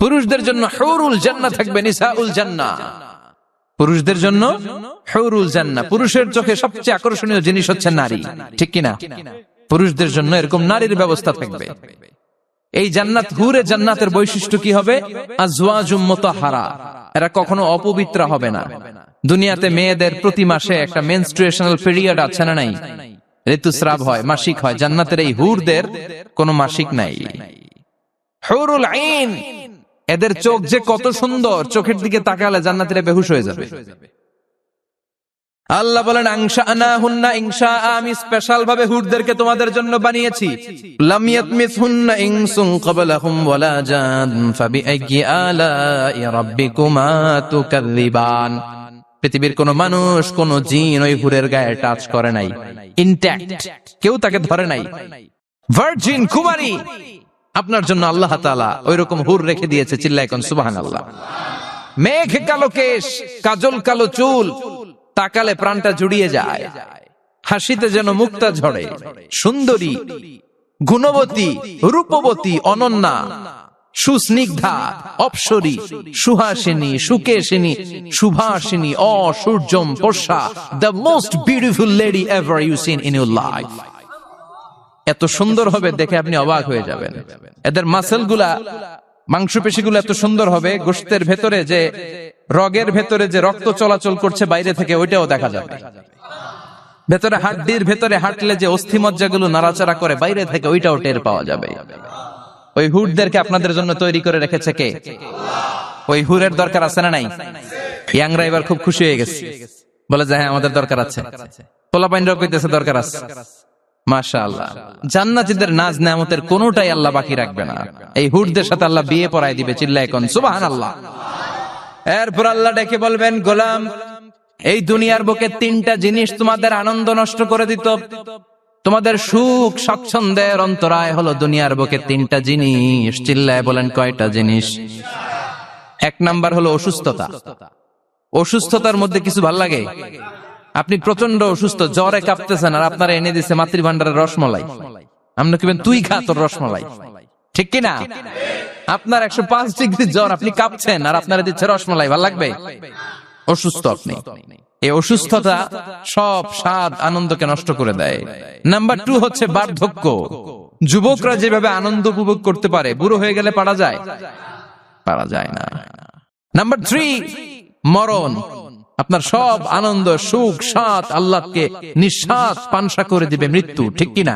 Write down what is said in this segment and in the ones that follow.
পুরুষদের জন্য হুরুল জান্নাহ থাকবে, নিসাউল জান্নাহ। পুরুষদের জন্য হুরুল জান্নাহ। পুরুষের চোখে সবচেয়ে আকর্ষণীয় জিনিস হচ্ছে নারী, ঠিক কিনা? পুরুষদের জন্য এরকম নারীর ব্যবস্থা থাকবে। এই জান্নাত, হুরে জান্নাতের বৈশিষ্ট্য কি হবে? আজওয়াজুম মুতাহহারা, এরা কখনো অপবিত্র হবে না। দুনিয়াতে মেয়েদের প্রতি মাসে একটা মেনস্ট্রুয়েশনাল পিরিয়ড আছে না নাই? ঋতুস্রাব হয়, মাসিক হয়। জান্নাতের এই হুরদের কোনো মাসিক নাই। হুরুল আইন, এদের চোখ যে কত সুন্দর, চোখের দিকে তাকালে জান্নাতীরা বেহুশ হয়ে যাবে। আল্লাহ বলেন আনশাআনাহুন্না ইনশা, আমি স্পেশাল ভাবে হুরদেরকে তোমাদের জন্য বানিয়েছি। লাম ইয়াতমিসহুন্না ইনসুন ক্বাবলাহুম ওয়ালা জান ফাবিআইয়ি আলাই রাব্বিকুমা তুকাযযিবান। পৃথিবীর কোন মানুষ, কোন জিন ওই হুরের গায়ে টাচ করে নাই, ইনট্যাক্ট, কেউ তাকে ধরে নাই। ভার্জিন কুমারী, আপনার জন্য আল্লাহ তাআলা ওইরকম হুর রেখে দিয়েছে। চিল্লায় কোন সুবহানাল্লাহ। মেঘ কালো কেশ, কাজল কালো চুল, তাকালে প্রাণটা জুড়িয়ে যায়। হাসিতে যেন মুক্তা ঝরে। সুন্দরী, গুণবতী, রূপবতী, অনন্যা, সুস্নিগ্ধা, অপ্সরী, সুহাসিনী, সুকেশিনী, সুভাষিনী, অসূর্যম পোষা, the most beautiful lady ever you seen in your life. এত সুন্দর হবে, দেখে আপনি অবাক হয়ে যাবেন। এদের মাসেল গুলা, মাংসপেশিগুলো এত সুন্দর হবে, গোশতের ভেতরে যে, রগের ভেতরে যে রক্ত চলাচল করছে বাইরে থেকে, ওইটাও দেখা যাবে। ভেতরে হাড্ডির ভেতরে হাঁটলে যে অস্থিমজ্জাগুলো নাড়াচাড়া করে বাইরে থেকে, ওইটাও টের পাওয়া যাবে। ওই হুরদেরকে আপনাদের জন্য তৈরি করে রেখেছে কে? ওই হুরের দরকার আছে না নাই? ইয়াংরা এবার খুব খুশি হয়ে গেছে, বলে যে হ্যাঁ আমাদের দরকার আছে। পোলাপাইনরাও কইতেছে দরকার আছে। মাশাআল্লাহ, জান্নাতীদের নাজ নেয়ামতের কোনোটাই আল্লাহ বাকি রাখবে না। এই হুরদের সাথে আল্লাহ বিয়ে পড়ায় দিবে। চিল্লায় কোন সুবহানাল্লাহ। এরপর আল্লাহ ডেকে বলবেন, গোলাম, এই দুনিয়ার বুকে তিনটা জিনিস তোমাদের আনন্দ নষ্ট করে দিত, তোমাদের সুখ স্বাচ্ছন্দ্যের অন্তরায় হলো দুনিয়ার বুকে তিনটা জিনিস। চিল্লায় বলেন কয়টা জিনিস? এক নাম্বার হলো অসুস্থতা। অসুস্থতার মধ্যে কিছু ভাল লাগে? আপনি প্রচন্ড অসুস্থ, জ্বরে কাঁপতেছেন, আর আপনারা এনে দিচ্ছে মাতৃভান্ডারের রসমলাই। আপনি কিবেন তুই খা তোর রসমলাই, ঠিক কিনা? আপনার 105 ডিগ্রি জ্বর, আপনি কাঁপছেন, আর আপনারা দিচ্ছে রসমলাই, ভাল লাগবে? অসুস্থ আপনি। এই অসুস্থতা সব স্বাদ আনন্দকে নষ্ট করে দেয়। নাম্বার 2 হচ্ছে বার্ধক্য। যুবকরা যেভাবে আনন্দ উপভোগ করতে পারে, বুড়ো হয়ে গেলে পারা যায়? পারা যায় না। নাম্বার 3 মরণ। আপনার সব আনন্দ, সুখ, স্বাদ আল্লাহকে নিঃস্বাদ পানসা করে দিবে মৃত্যু, ঠিক কিনা?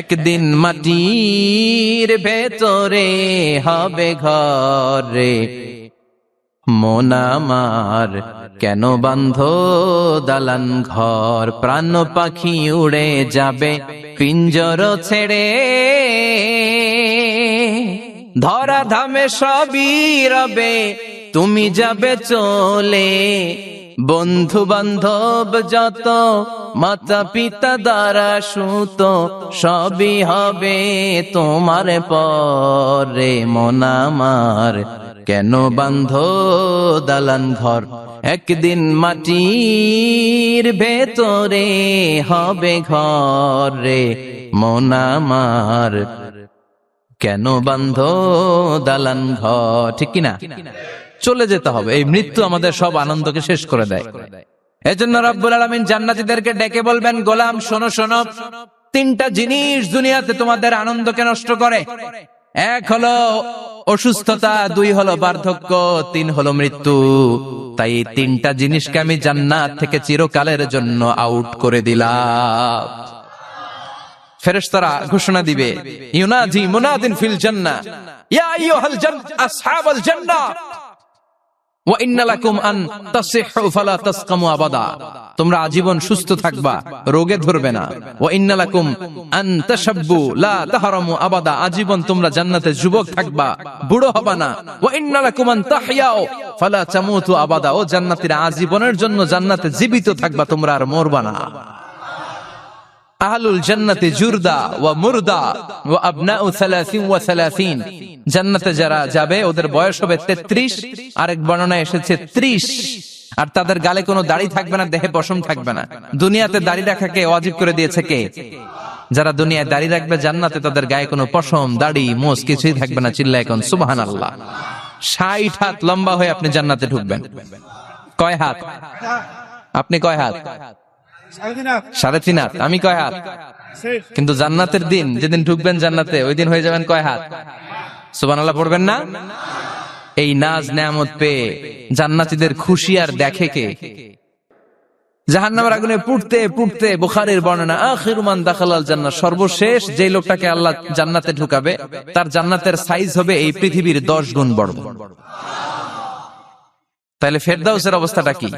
একদিন মাটির ভেতরে হবে ঘরে, মন আমার কেন বান্ধ দালান ঘর, প্রাণ পাখি উড়ে যাবে পিঞ্জর ছেড়ে, ধরা ধামে সবই রবে তুমি যাবে চলে, বন্ধু বান্ধব যত, মাতা পিতা দ্বারা সুত, সবই হবে তোমার পরে, মন আমার কেন বান্ধ দালান ঘর, একদিন মাটির ভেতরে হবে ঘরে, মন আমার কেন বান্ধ দালান ঘর, ঠিক কিনা? চলে যেতে হবে। এই মৃত্যু আমাদের সব আনন্দকে শেষ করে দেয়। এজন্য রব্বুল আলামিন জান্নাতীদেরকে ডেকে বলবেন, গোলাম শোনো শোনো, তিনটা জিনিস দুনিয়াতে তোমাদের আনন্দকে নষ্ট করে। এক হলো অসুস্থতা, 2 হলো বার্ধক্য, 3 হলো মৃত্যু। তাই এই তিনটা জিনিসকে আমি জান্নাত থেকে চিরকালের জন্য আউট করে দিলাম। ফেরেশতারা ঘোষণা দিবে, ইউনাদি মুনাদিন ফিল জান্নাহ, ইয়া আইয়ুহাল আসহাবাল জান্নাহ ওয়া ইন্না লাকুম আন তাসিহু ফালা তাসকামু আবাদা, তোমরা আজীবন সুস্থ থাকবা, রোগে ধরবে না। ওয়া ইন্না লাকুম আন তাশাব্বু লা তাহরামু আবাদা, আজীবন তোমরা জান্নাতে যুবক থাকবা, বুড়ো হবা না। ওয়া ইন্না লাকুম আন তাহইয়াউ ফালা তামুতু আবাদা, ও জান্নাতীরা আজীবনের জন্য জান্নাতে জীবিত থাকবা, তোমরা আর মরবা না। আহলুল জান্নাতি জুরদা ওয়া মুরদা ওয়া আবনাউ 30 ওয়া 30, জান্নাতে যারা যাবে ওদের বয়স হবে 33, আরেক বর্ণনায় এসেছে 30, আর তাদের গালে কোনো দাড়ি থাকবে না, দেহে পশম থাকবে না। দুনিয়াতে দাড়ি রাখাকে ওয়াজিব করে দিয়েছে কে? যারা দুনিয়ায় দাড়ি রাখবে, জান্নাতে তাদের গায়ে কোনো পশম, দাড়ি, মোষ কিছুই থাকবে না। চিল্লায় কোন সুবহানাল্লাহ। 60 হাত লম্বা হয়ে আপনি জান্নাতে ঢুকবেন। কয় হাত? আপনি কয় হাত? 3.5 হাত। আমি কয় হাত? কিন্তু জান্নাতের দিন যেদিন ঢুকবেন জান্নাতে, ওই দিন হয়ে যাবেন কয় হাত? সুবহানাল্লাহ পড়বেন না? এই নাজ নেয়ামত পেয়ে জান্নাতীদের খুশি আর দেখে কে? জাহান্নামের আগুনে পুড়তে পুড়তে বুখারীর বর্ণনা, আখিরু মান দাখালাল জান্নাহ, সর্বশেষ যে লোকটাকে আল্লাহ জান্নাতে ঢুকাবে তার জান্নাতের সাইজ হবে এই পৃথিবীর 10 গুণ বড়। তাহলে ফেরদাউসের অবস্থাটা কি?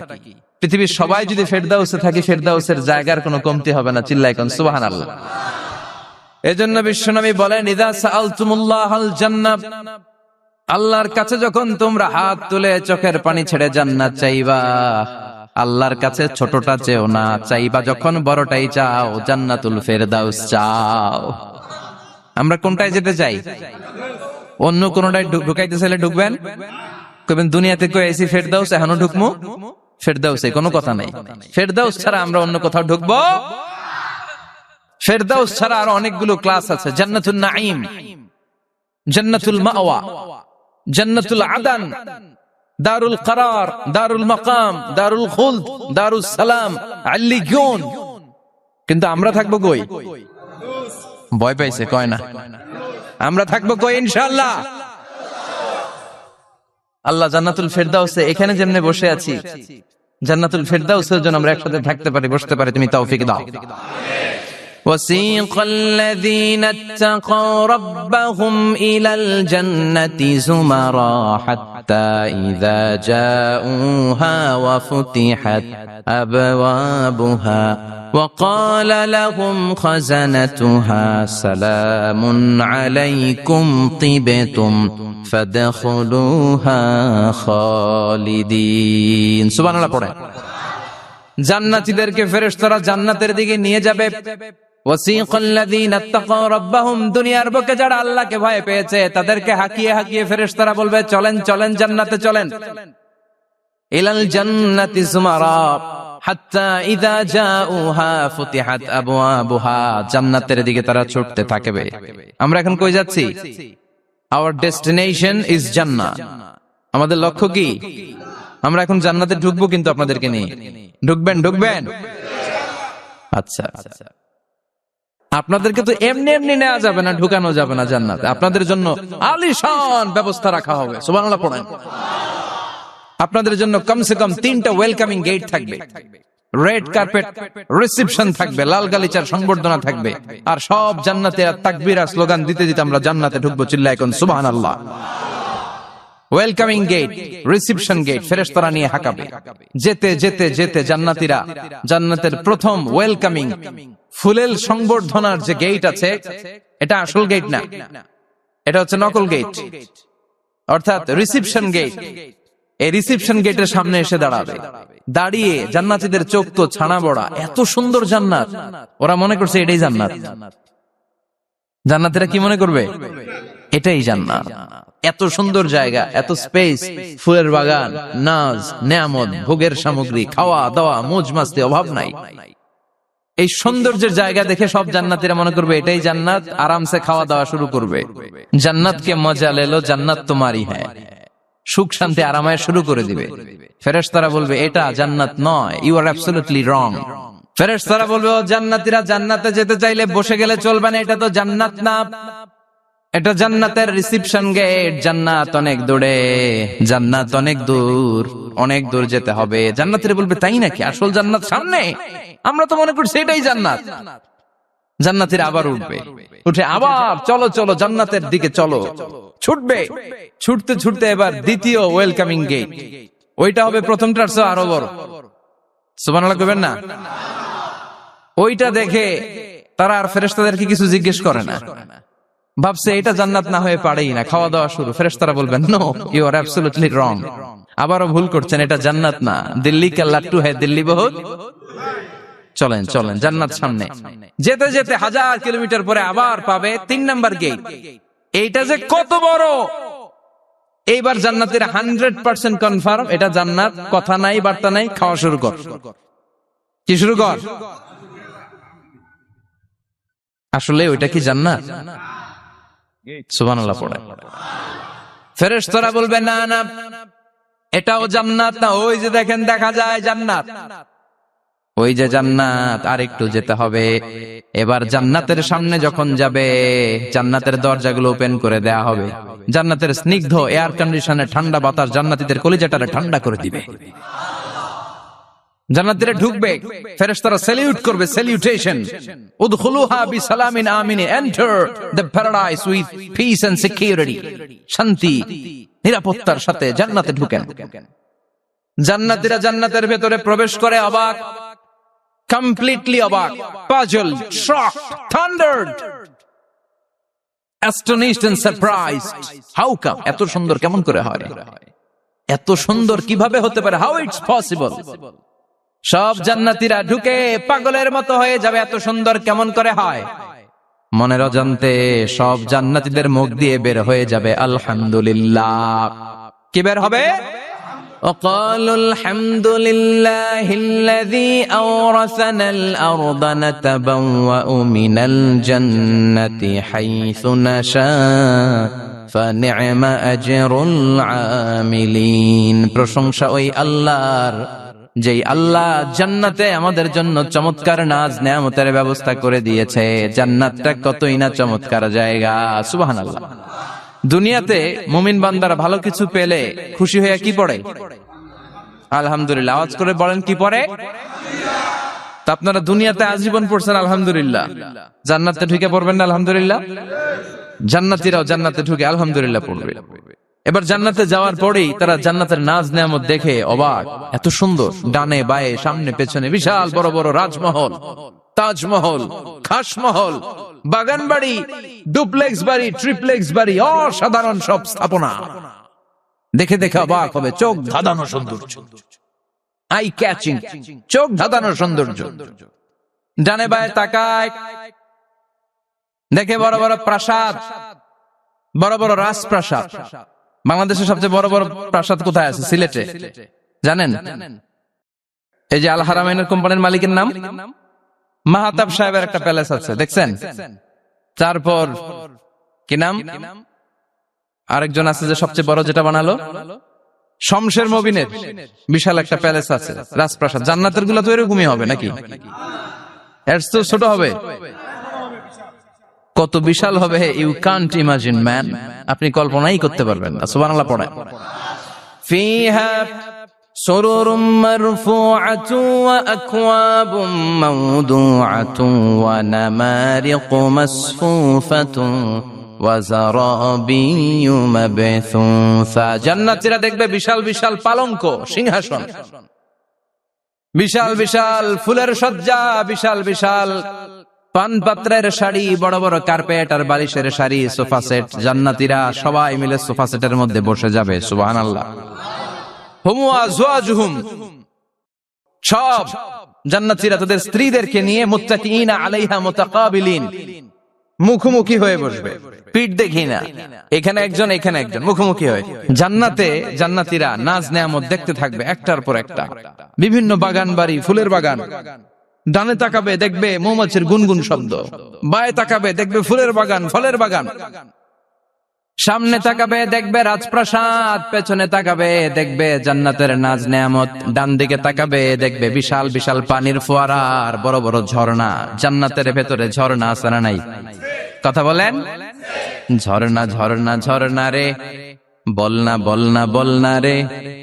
পৃথিবীর সবাই যদি ফেরদাউসে থাকে, ফেরদাউসের জায়গার কোনো কমতি হবে না। চিল্লায় কোন সুবহানাল্লাহ। এজন্য বিশ্বনবী বলেন, ইযা সাআলতুমুল্লাহাল জান্নাহ, আল্লাহর কাছে যখন তোমরা হাত তুলে চোখের পানি ছেড়ে জান্নাত চাইবা, আল্লাহর কাছে ছোটটা চেও না, চাইবা যখন বড়টাই চাও, জান্নাতুল ফেরদাউস চাও। আমরা কোনটায় যেতে চাই? অন্য কোনটায় ঢুকাইতে চাইলে ঢুকবেন, কইবেন দুনিয়াতে কই আইছি ফেরদাউস, এখনো ঢুকমু ফেরদাউসে? কোনো কথা নাই। ফেরদাউস ছাড়া আমরা অন্য কোথাও ঢুকবো? ফেরদাউস ছাড়া আরো অনেকগুলো ক্লাস আছে। জান্নাতুল নাঈম, জান্নাতুল মাওয়া, জান্নাতুল আদান, দারুল করার, দারুল মাকাম, দারুল খুলদ, দারুস সালাম, আল্লিয়ুন। কিন্তু আমরা থাকবো কই? ভয় পাইছে কয় না? আমরা থাকবো কই ইনশাআল্লাহ? আল্লাহ জান্নাতুল ফেরদাউসে এখানে যেমনে বসে আছি, জান্নাতুল ফেরদাউসের জন্য আমরা একসাথে থাকতে পারি, বসতে পারি। তুমি তৌফিক দাও। وسيق الذين اتقوا ربهم إلى الجنة زمرا حتى إذا جاءوها وفتحت أبوابها وقال لهم خزنتها سلام عليكم طبتم فادخلوها خالدين। সুবহানাল্লাহ পড়ে। জান্নাতীদেরকে ফেরেশতারা জান্নাতের দিকে নিয়ে যাবে। ওয়াসিকাল্লাযীনা ইত্তাকাউ রাব্বাহুম, দুনিয়ার বুকে যারা আল্লাহকে ভয় পেয়েছে তাদেরকে হাকিয়ে হাকিয়ে ফেরেশতারা বলবে, চলেন চলেন জান্নাতে চলেন। ইলাল জান্নাতি যুমারা হাত্তা ইযা জাউহা ফুতিহাত আবওয়াবুহা, জান্নাতের দিকে তারা ছুটতে থাকবে। আমরা এখন কই যাচ্ছি? আওয়ার ডেস্টিনেশন ইজ জান্নাহ। আমাদের লক্ষ্য কি? আমরা এখন জান্নাতে ঢুকবো, কিন্তু আপনাদেরকে নিয়ে। ঢুকবেন? ঢুকবেন? আচ্ছা, আপনাদেরকে তো এমনি এমনি নেওয়া যাবে না, ঢুকানো যাবে না জান্নাতে। আপনাদের জন্য আলিশান ব্যবস্থা রাখা হবে। সুবহানাল্লাহ পড়েন। আপনাদের জন্য কমসে কম 3টা ওয়েলকামিং গেট থাকবে, রেড কার্পেট রিসেপশন থাকবে, লাল গালিচার সংবর্ধনা থাকবে, আর সব জান্নাতে তাকবীর আর স্লোগান দিতে দিতে আমরা জান্নাতে ঢুকবো। চিল্লায় কোন সুবহানাল্লাহ। ওয়েলকামিং গেট, রিসেপশন গেট, ফেরেশতারা নিয়ে হাঁকাবে। যেতে যেতে যেতে জান্নাতীরা জান্নাতের প্রথম ওয়েলকামিং ফুলেল সংবর্ধনার যে গেট আছে, এটা আসল গেট না, এটা হচ্ছে নকল গেট, অর্থাৎ রিসেপশন গেট। এই রিসেপশন গেটের সামনে এসে দাঁড়াবে। দাঁড়িয়ে জান্নাতীদের চোখ তো ছানা বড়া, এত সুন্দর জান্নাত, ওরা মনে করছে এটাই জান্নাত। জান্নাতীরা কি মনে করবে? এটাই জান্নাত। এত সুন্দর জায়গা, এত স্পেস, ফুলের বাগান, নাজ নেয়ামত, ভোগের সামগ্রী, খাওয়া দাওয়া, মৌজ মাস্তি, অভাব নাই। এই সৌন্দর্যের জায়গা দেখে সব জান্নাতীরা মনে করবে এটাই জান্নাত, আরামসে খাওয়া দাওয়া শুরু করবে। জান্নাত কে মজা লেলো, জান্নাত তোমারই হ্যায়, সুখ শান্তি আরামায় শুরু করে দিবে। ফেরেশতারা বলবে এটা জান্নাত নয়, ইউ আর অ্যাবসলিউটলি রং। ফেরেশতারা বলবে, ও জান্নাতীরা, জান্নাতে যেতে চাইলে বসে গেলে চলবে না, এটা তো জান্নাত না, এটা জান্নাতের রিসেপশন গেট। জান্নাত অনেক দূরে, জান্নাত অনেক দূর, অনেক দূর যেতে হবে। জান্নাতীরা বলবে, তাই নাকি? আসল জান্নাত সামনে? আমরা তো মনে করছি এটাই জান্নাত। জান্নাতীরা আবার উঠবে, উঠে আবার চলো চলো জান্নাতের দিকে চলো, ছুটবে। ছুটতে ছুটতে এবার দ্বিতীয় ওয়েলকামিং গেট, ওইটা হবে প্রথমটার চেয়ে আরো বড়। সুবহানাল্লাহ কইবেন না? ওইটা দেখে তারা আর ফেরেশতাদেরকে কিছু জিজ্ঞেস করে না, ভাবছে এটা জান্নাত না হয়ে পারেই না, খাওয়া দাওয়া শুরু। ফেরেশতারা বলবেন, no, you are absolutely wrong, আবারও ভুল করছেন, এটা জান্নাত না, দিল্লি কা লাট্টু হ্যায় দিল্লি বহুত। চলেন চলেন জান্নাত সামনে। যেতে যেতে 1000 কিলোমিটার পরে আবার পাবে 3 নাম্বার গেট। এইটা যে কত বড়! এইবার জান্নাতের 100% কনফার্ম এটা জান্নাত, কথা নাই বার্তা নাই, খাওয়া শুরু কর। কি শুরু কর? আসলে ওইটা কি জান্নাত? সুবহানাল্লাহ পড়ে। ফেরেশতারা বলবে না না, এটাও জান্নাত না, ওই যে দেখেন দেখা যায় জান্নাত, ওই যে জান্নাত, আর একটু যেতে হবে। এবার জান্নাতের সামনে যখন যাবে, জান্নাতের দরজাগুলো ওপেন করে দেয়া হবে। জান্নাতের স্নিগ্ধ এয়ার কন্ডিশনে ঠান্ডা বাতাস জান্নাতীদের কলিজাটারে ঠান্ডা করে দিবে। জান্নাতীরা ঢুকবে, ফেরেশতারা স্যালিউট করবে, স্যালিউটেশন, উদখুলুহা বিসালামিন আমিন, enter the paradise with peace and security, শান্তি নিরাপত্তার সাথে জান্নাতে ঢুকেন। জান্নাতীরা জান্নাতের ভেতরে প্রবেশ করে অবাক, কমপ্লিটলি অবাক, puzzled, shocked, thundered, astonished and surprised. How come? এত সুন্দর কেমন করে হয়? এত সুন্দর কিভাবে হতে পারে? How it's possible? সব জান্নাতীরা ঢুকে পাগলের মতো হয়ে যাবে, এত সুন্দর কেমন করে হয়? মনের অজান্তে সব জান্নাতীদের মুখ দিয়ে বের হয়ে যাবে আলহামদুলিল্লাহ। কি বের হবে? وقالوا الحمد لله الذي أورثنا الأرض نتبوأ من الجنة حيث نشاء فنعم أجر العاملين। প্রশংসা ওই আল্লাহর, যেই আল্লাহ জান্নাতে আমাদের জন্য চমৎকার নাজ নেয়ামতের ব্যবস্থা করে দিয়েছে। জান্নাতটা কতই না চমৎকার জায়গা, সুবহানাল্লাহ। দুনিয়াতে মুমিন বান্দারা ভালো কিছু পেলে খুশি হয়ে কি পড়ে? আলহামদুলিল্লাহ। আওয়াজ করে বলেন কি পড়ে? তা আপনারা দুনিয়াতে আজীবন পড়ছেন আলহামদুলিল্লাহ, জান্নাতে ঢুকে পড়বেন না আলহামদুলিল্লাহ? জান্নাতীরাও জান্নাতে ঢুকে আলহামদুলিল্লাহ পড়বে। এবার জান্নাতে যাওয়ার পরেই তারা জান্নাতের নাজ নেয়ামত দেখে অবাক, এত সুন্দর, ডানে বায়ে সামনে পেছনে বিশাল বড় বড় রাজমহল, তাজমহল, খাসমহল, বাগান বাড়ি, ডুপ্লেক্স বাড়ি, ট্রিপ্লেক্স বাড়ি, অসাধারণ সব স্থাপনা দেখে দেখে অবাক হবে। চোখ ধাঁধানো সৌন্দর্য, আই ক্যাচিং, চোখ ধাঁধানো সৌন্দর্য। ডানে বায়ে তাকায়, দেখে বড় বড় প্রাসাদ, বড় বড় রাজপ্রাসাদ। বাংলাদেশের সবচেয়ে বড় বড় প্রাসাদ কোথায় আছে? সিলেটে, জানেন? এই যে আল হারামাইনের কোম্পানির মালিকের নাম মাহাতাব সাহেবের একটা প্যালেস আছে, দেখছেন? তারপর কি নাম আরেকজন আছে যে সবচেয়ে বড় যেটা বানালো, শমশের মবিনের বিশাল একটা প্যালেস আছে, রাজপ্রাসাদ। জান্নাতের গুলা তো এরকমই হবে নাকি? এর তো ছোট হবে, কত বিশাল হবে ইউ কান্ট ইমাজিন ম্যান, আপনি কল্পনাই করতে পারবেন না। সুবহানাল্লাহ পড়ে। ফিহা সুরুরুম মারফুআতু ওয়া আকওয়াবুম মাওদুআতু ওয়া নামারিকু মাসফুফাতু ওয়া যারাবিয়্যু মাবথুসা। জান্নাতীরা দেখবে বিশাল বিশাল পালঙ্ক, সিংহাসন, বিশাল বিশাল ফুলের সজ্জা, বিশাল বিশাল পানপাত্রের শাড়ি, বড় বড় কার্পেট আর বালিশের শাড়ি, সোফা সেট। জান্নাতীরা সবাই মিলে সোফা সেটের মধ্যে বসে যাবে। সুবহানাল্লাহ। হুম ওয়া আজওয়াজুহুম, সব জান্নাতীরা তাদের স্ত্রীদেরকে নিয়ে মুত্তাকিইনা আলাইহা মুতাকাবিলিন, মুখোমুখি হয়ে বসবে, পিঠ দেখি না, এখানে একজন এখানে একজন, মুখোমুখি হয়ে। জান্নাতে জান্নাতীরা নাজ নেয়ামত দেখতে থাকবে একটার পর একটা, বিভিন্ন বাগান বাড়ি, ফুলের বাগান। ডানে তাকাবে দেখবে মৌমাছির গুনগুন শব্দ, বায়ে তাকাবে দেখবে ফুলের বাগান, ফলের বাগান। সামনে তাকাবে দেখবে রাজপ্রাসাদ, পেছনে তাকাবে দেখবে জান্নাতের নাজ নেয়ামত, ডান দিকে তাকাবে দেখবে বিশাল বিশাল পানির ফোয়ারা আর বড় বড় ঝর্ণা। জান্নাতের ভেতরে ঝর্ণা আছে না নাই? কথা বলেন। ঝর্ণা ঝর্ণা ঝর্ণা রে, বলনা বলনা বলনা রে,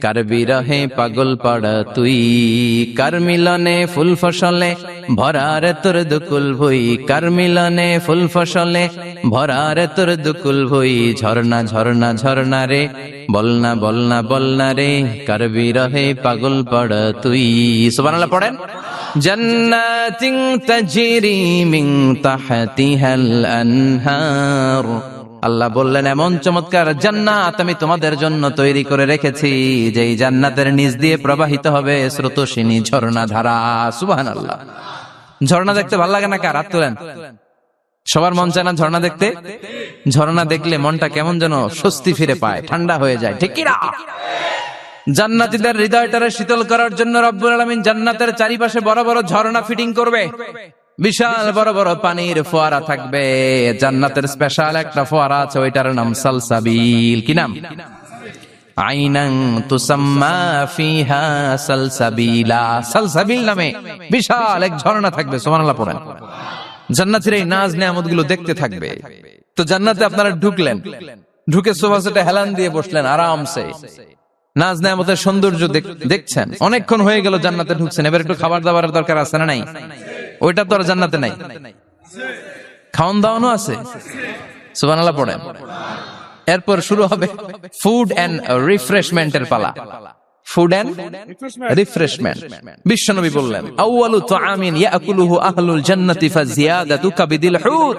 কার বিরহে পাগল পাড়া তুই, কার মিলনে ফুল ফসলে ভরারে তোর দুকুল ভুই, কার মিলনে ফুল ফসলে ভরারে তোর দুকুল ভুই। ঝর্ণা ঝর্ণা ঝর্ণা রে, বলনা বলনা বলনা রে, কার বিরহে পাগল পাড়া তুই। সুবহানাল্লাহ পড়েন। জান্নাতিন তাজরি মিন তাহতিহাল আনহার, আল্লাহ বললেন এমন চমৎকার জান্নাত আমি তোমাদের জন্য তৈরি করে রেখেছি, যেই জান্নাতের নিচ দিয়ে প্রবাহিত হবে স্রোতস্বিনী ঝর্ণা ধারা। সুবহানাল্লাহ। ঝর্ণা দেখতে ভালো লাগে না কার? হাত তোলেন। সবার মন চায় না ঝর্ণা দেখতে? ঝর্ণা দেখলে মনটা কেমন যেন স্বস্তি ফিরে পায়, ঠান্ডা হয়ে যায়, ঠিক কি না? জান্নাতীদের হৃদয়টারে শীতল করার জন্য রব্বুল আলামিন জান্নাতের চারিপাশে বড় বড় ঝর্ণা ফিটিং করবে, বিশাল বড় বড় পানির ফোয়ারা থাকবে। জান্নাতের স্পেশাল একটা ফোয়ারা আছে, ওইটার নাম সালসাবিল। কি নাম? আইনান তুসাম্মা ফিহা সালসাবিলা। সালসাবিল নামে বিশাল এক ঝর্ণা থাকবে। সুবহানাল্লাহ পড়েন। জান্নাতের এই নাজ নেয়ামতগুলো দেখতে থাকবে। তো জান্নাতে আপনারা ঢুকলেন, ঢুকে সোফাসেটে হেলান দিয়ে বসলেন আরামসে, নাজ নেয়ামতের সৌন্দর্য দেখছেন। অনেকক্ষণ হয়ে গেল জান্নাতে ঢুকছেন, এবার একটু খাবার দাবারের দরকার আছে না নাই? ওইটা তো আর জান্নাতে নাই। খাওয়ান দাওয়ানো আছে। সুবহানাল্লাহ পড়েন। এরপর শুরু হবে ফুড এন্ড রিফ্রেশমেন্টের পালা। Food and refreshment. বিশ্বনবী বললেন, আউয়ালু তুআমিন ইয়াকুলুহু আহলুল জান্নাতি ফাজিয়াদাতু কাবিদিল হুত।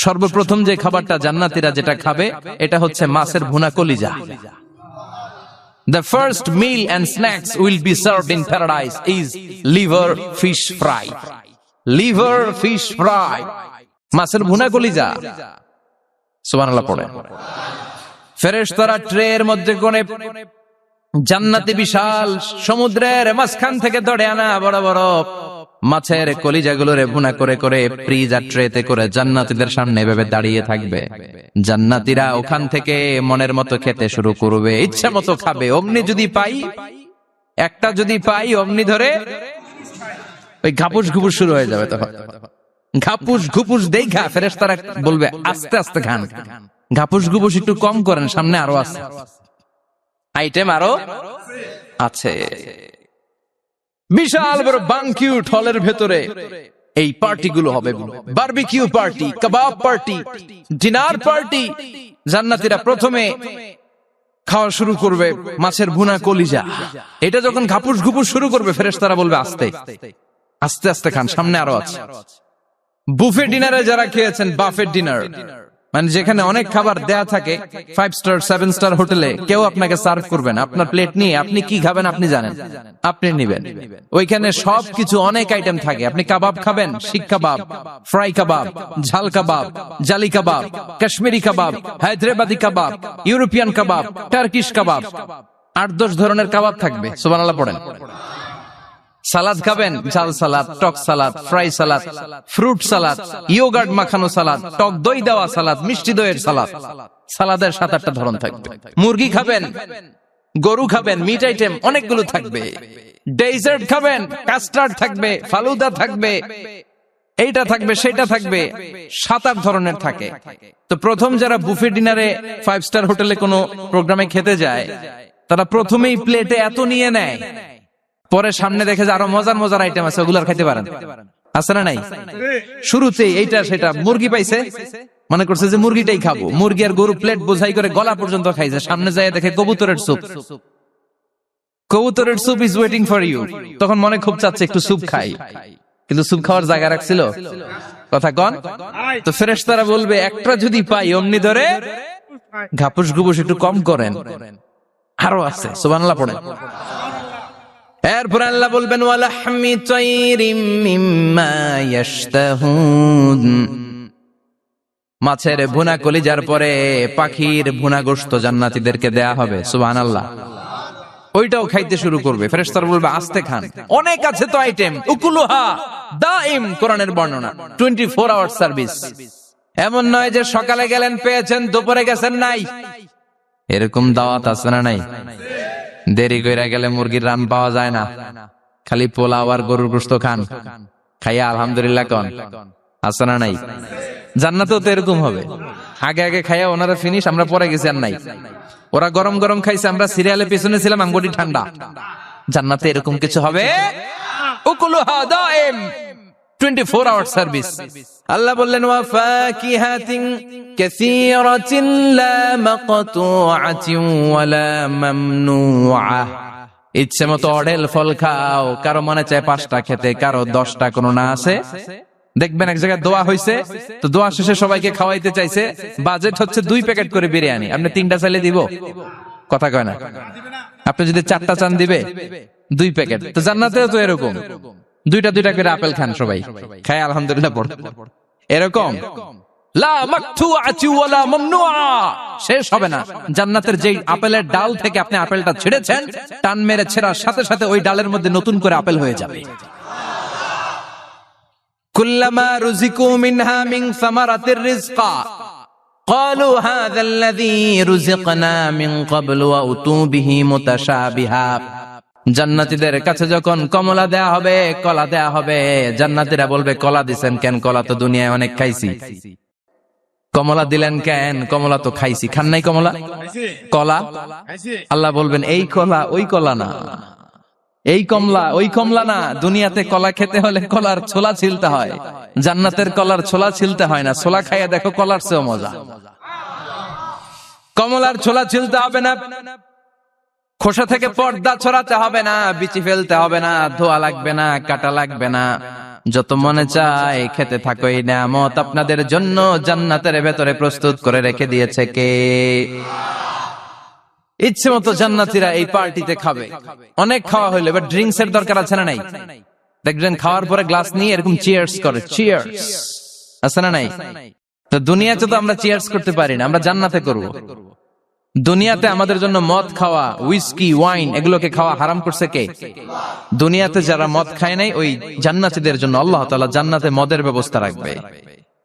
সর্বপ্রথম যে খাবারটা জান্নাতীরা যেটা খাবে এটা হচ্ছে মাছের ভুনা কলিজা। The first meal and snacks will be served in paradise is liver fish fry. Liver fish fry. মাছের ভুনা কলিজা। সুবহানাল্লাহ পড়ে। ফেরেশতারা ট্রের মধ্যে কোণে জান্নাতি বিশাল সমুদ্রের মাঝখান থেকে ধরে আনা বড় বড় মাছের কলিজাগুলোরে ভুনা করে করে ফ্রিজার ট্রেতে করে জান্নাতীদের সামনে এভাবে দাঁড়িয়ে থাকবে। জান্নাতীরা ওখান থেকে মনের মতো খেতে শুরু করবে, ইচ্ছা মতো খাবে। অমনি যদি পাই, একটা যদি পাই, অমনি ধরে ওই ঘাপুস ঘুপুস শুরু হয়ে যাবে। তখন ঘাপুস ঘুপুস দেখা ফেরেশতারা বলবে, আস্তে আস্তে খান, ঘাপুস ঘুপুস একটু কম করেন, সামনে আরো আছে, আইটেম আরো আছে। বিশাল বড় বানকিউট হলের ভেতরে এই পার্টিগুলো হবে। বারবিকিউ পার্টি, কাবাব পার্টি, ডিনার পার্টি। জান্নাতীরা প্রথমে খাওয়া শুরু করবে মাছের ভুনা কলিজা। এটা যখন ঘাপুস ঘুপুস শুরু করবে ফেরেশতারা বলবে, আস্তে আস্তে আস্তে খান, সামনে আরো আছে। বুফে ডিনারে যারা খেয়েছেন, বাফেট ডিনার মানে যেখানে অনেক খাবার দেয়া থাকে, 5 স্টার 7 স্টার হোটেলে কেউ আপনাকে সার্ভ করবে না। আপনার প্লেট নিয়ে আপনি কি খাবেন আপনি জানেন, আপনি নিবেন। ওইখানে সবকিছু অনেক আইটেম থাকে। আপনি কাবাব খাবেন, শিক কাবাব, ফ্রাই কাবাব, ঝাল কাবাব, জালি কাবাব, কাশ্মীরি কাবাব, হায়দ্রাবাদি কাবাব, ইউরোপিয়ান কাবাব, টার্কিশ কাবাব, 8-10 ধরনের কাবাব থাকবে। সুবহানাল্লাহ পড়েন। সালাদ খাবেন, ঝাল সালাদ, টক salad, fry salad, fruit salad, yoghurt মাখানো সালাদ, টক দই দেওয়া সালাদ, মিষ্টি দইয়ের সালাদ। সালাদের 7-8টা ধরন থাকবে। মুরগি খাবেন, গরু খাবেন, মিট আইটেম অনেকগুলো থাকবে। ডেজার্ট খাবেন, কাস্টার্ড থাকবে, ফালুদা থাকবে, এইটা থাকবে, সেটা থাকবে, 7-8 ধরনের থাকে। তো প্রথম যারা বুফে ডিনারে 5 স্টার হোটেলে কোনো প্রোগ্রামে খেতে যায়, তারা প্রথমেই প্লেটে এত নিয়ে নেয়, পরে সামনে দেখে যে আরো মজার মজার আইটেম আছে, ওগুলো খাইতে পারেন। আছে না নাই? শুরুতেই এইটা সেটা মুরগি পাইছে, মনে করছে যে মুরগিটাই খাবো। মুরগি আর গরু প্লেট বোঝাই করে গলা পর্যন্ত খাইছে। সামনে যায় দেখে কবুতরের স্যুপ। কবুতরের soup is waiting for you. তখন মনে খুব চাচ্ছে একটু স্যুপ খাই, কিন্তু স্যুপ খাওয়ার জায়গা রাখছিল? কথা কন। তো ফেরেশতারা বলবে, একটা যদি পাই অমনি ধরে ঘাপুস ঘুপুস একটু কম করেন, আরো আছে। সুবহানাল্লাহ পড়েন। এরপর আল্লাহ বলবেন, ওয়ালাহমি তাইরিম মিম্মা ইয়াশতাহুন। মাছের ভুনা কলিজার পরে পাখির ভুনা গোশত জান্নাতীদেরকে দেয়া হবে। সুবহানাল্লাহ। ওইটাও খাইতে শুরু করবে। ফেরেশতারা বলবে, আস্তে খান, অনেক আছে তো আইটেম। উকুলুহা দাইম, কোরআনের বর্ণনা, 24 আওয়ার সার্ভিস। এমন নয় যে সকালে গেলেন পেয়েছেন, দুপুরে গেছেন নাই। এরকম দাওয়াত আছে না নাই? দেরি কইরা গেলে মুরগির রান পাওয়া যায় না, খালি পোলাও আর গরুর গোশত খান, খাইয়া আলহামদুলিল্লাহ কন। আছে না নাই? জান্নাতেও তো এরকম হবে। আগে আগে খাইয়া ওনারা ফিনিশ, আমরা পরে গেছি আর নাই। ওরা গরম গরম খাইছে, আমরা সিরিয়ালে পিছনে ছিলাম, আঙ্গুটি ঠান্ডা। জান্নাতে এরকম কিছু হবে। উকুলুহা দাইম, 24 আওয়ার সার্ভিস। আল্লাহ বললেন, ওয়া ফাকিহাতিন কাসীরাতিন লা মাকতুআতিন ওয়া লা মামনুআ। ইচ্ছে মতো অঢেল ফল খাও, কারো মনে চায় 5টা খেতে, কারো 10টা, কোনো না আছে। দেখবেন এক জায়গায় দোয়া হইছে, তো দোয়া শেষে সবাইকে খাওয়াইতে চাইছে, বাজেট হচ্ছে 2 প্যাকেট করে বিরিয়ানি। আপনি 3টা চাইলে দিব? কথা কয় না। আপনি যদি 4টা চান দিবে 2 প্যাকেট। তো জান্নাতেও তো এরকম, 2টা করে আপেল খান সবাই, খায় আলহামদুলিল্লাহ পড়। এরকম লা মাকতুআতি ওয়া লা মামনুআ, শেষ হবে না। জান্নাতের যেই আপেলের ডাল থেকে আপনি আপেলটা ছিঁড়েছেন, টান মেরে ছেঁড়ার সাথে সাথে ওই ডালের মধ্যে নতুন করে আপেল হয়ে যাবে। কুল্লামা রুজিকু মিনহা মিন সামারাতির রিজকা ক্বালু হাযাল্লাযী রুজিকনা মিন ক্বাবলু ওয়া উতু বিহি মুতাশাবিহা। জান্নাতীদের কাছে যখন কমলা দেয়া হবে, কলা দেয়া হবে, জান্নাতীরা বলবে কলা দিছেন কেন? কলা তো দুনিয়ায় অনেক খাইছি। কমলা দিলেন কেন? কমলা তো খাইছি। খান নাই কমলা? কলা? আল্লাহ বলবেন এই কলা ওই কলা না, এই কমলা ওই কমলা না। দুনিয়াতে কলা খেতে হলে কলার ছোলা ছিলতে হয়, জান্নাতের কলার ছোলা ছিলতে হয় না। ছোলা খাইয়া দেখো, কলার চেয়েও মজা। কমলার ছোলা ছিলতে হবে না, খোসা থেকে পর্দা ছড়াতে হবে না, বিচি ফেলতে হবে না, ধোয়া লাগবে না, কাটা লাগবে না। যত মনে চায় খেতে থাকো। এই নিয়ামত আপনাদের জন্য জান্নাতের ভেতরে প্রস্তুত করে রেখে দিয়েছে কে? ইচ্ছে মতো জান্নাতীরা এই পার্টিতে খাবে। অনেক খাওয়া হইলো, এবার ড্রিঙ্কস এর দরকার আছে না নাই? দেখবেন খাওয়ার পরে গ্লাস নিয়ে এরকম চিয়ার্স করে, চিয়ার্স আছে না নাই? তো দুনিয়াতে তো আমরা চিয়ার্স করতে পারি না, আমরা জান্নাতে করব। দুনিয়াতে আমাদের জন্য মদ খাওয়া, উইস্কি, ওয়াইন এগুলোকে খাওয়া হারাম করছে কে? দুনিয়াতে যারা মদ খায় নাই, ওই জান্নাতীদের জন্য আল্লাহ তাআলা জান্নাতে মদের ব্যবস্থা রাখবে।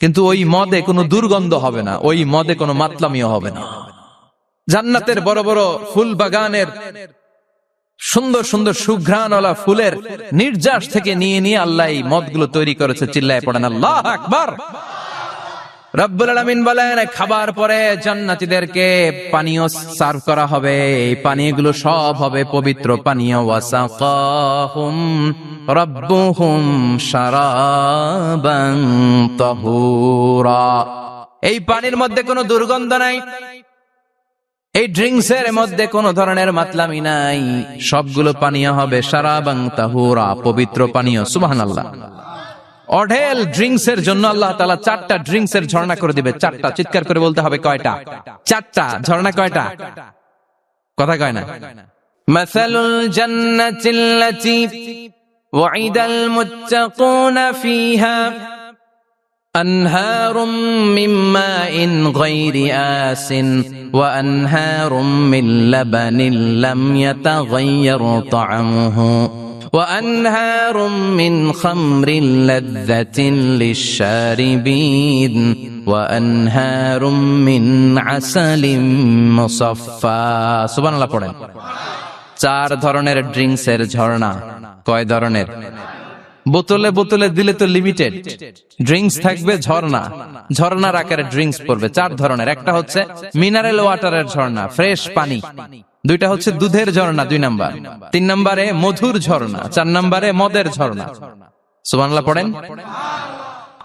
কিন্তু ওই মদে কোনো দুর্গন্ধ হবে না, ওই মদে কোনো মাতলামিও হবে না। জান্নাতের বড় বড় ফুল বাগানের সুন্দর সুন্দর সুঘ্রাণওয়ালা ফুলের নির্যাস থেকে নিয়ে নিয়ে আল্লাহ এই মদগুলো তৈরি করেছে। চিল্লায় পড়েন আল্লাহু আকবার। রব্বুল আলামিন বলেন, খাবার পরে জান্নাতীদেরকে পানীয় সার্ভ করা হবে। এই পানীয়গুলো সব হবে পবিত্র পানীয়। ওয়াসাকাহুম রাব্বুহুম শারাবান তাহুরা। এই পানির মধ্যে কোনো দুর্গন্ধ নাই, এই ড্রিঙ্কস এর মধ্যে কোনো ধরনের মাতলামি নাই। সবগুলো পানীয় হবে শারাবান তাহুরা, পবিত্র পানীয়। সুবহানাল্লাহ। অঢেল ড্রিঙ্কস এর জন্য আল্লাহ তাআলা 4টা ড্রিঙ্কস এর ঝর্ণা করে দিবে। 4টা, চিৎকার করে বলতে হবে কয়টা? 4টা। ঝর্ণা কয়টা? কথা কয় না। মাসালুল জান্নাতিল্লাতী ওয়াইদাল মুত্তাকুনা ফিহা আনহারুম মিন মাইন গায়রি আসিন ওয়া আনহারুম মিন লাবানিন লাম ইয়াতাগায়্যার তা'আমুহু وأنهار من خمر لذة للشاربين وأنهار من عسل مصفى سبحان الله পড়েন। 4 ধরনের ড্রিঙ্কস এর ঝর্ণা। কয় ধরনের? বোতলে বোতলে দিলে তো লিমিটেড। ড্রিঙ্কস থাকবে ঝর্ণা, ঝর্ণার আকারে ড্রিঙ্কস পড়বে 4 ধরনের। একটা হচ্ছে মিনারেল ওয়াটারের ঝর্ণা, ফ্রেশ পানি। 2টা হচ্ছে দুধের ঝর্ণা 2 নাম্বার। 3 নম্বরে মধুর ঝর্ণা। 4 নম্বরে মদের ঝর্ণা। সুবহানাল্লাহ পড়েন।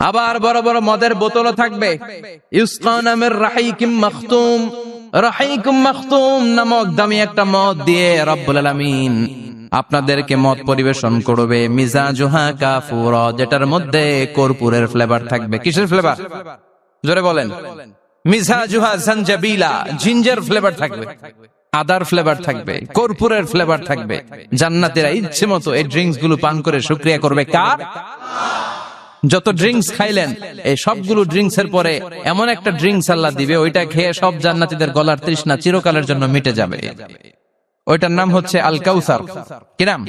আবার বড় বড় মদের বোতলও থাকবে। ইউসকানা মির রাহিকিম মাখতুম। রাহিকুম মাখতুম নামক দামি একটা মদ দিয়ে রব্বুল আলামিন আপনাদেরকে মদ পরিবেশন করবে। মিজাজুহা কাফুরা, যেটার মধ্যে কর্পূরের ফ্লেভার থাকবে। কিসের ফ্লেভার? জোরে বলেন। মিজাজুহা জানজাবিলা, জিঞ্জার ফ্লেভার থাকবে, আদার ফ্লেভার থাকবে, কর্পূরের ফ্লেভার থাকবে। জান্নাতীরা ইচ্ছে মতো এই ড্রিঙ্কস গুলো পান করে শুকরিয়া করবে কার? যত ড্রিঙ্কস খাইলেন এই সবগুলো ড্রিঙ্কস এর পরে এমন একটা ড্রিঙ্কস আল্লাহ দিবে, ওইটা খেয়ে সব জান্নাতীদের গলার তৃষ্ণা চিরকালের জন্য মিটে যাবে। ওইটার নাম হচ্ছে আল কাউসার। কি নাম?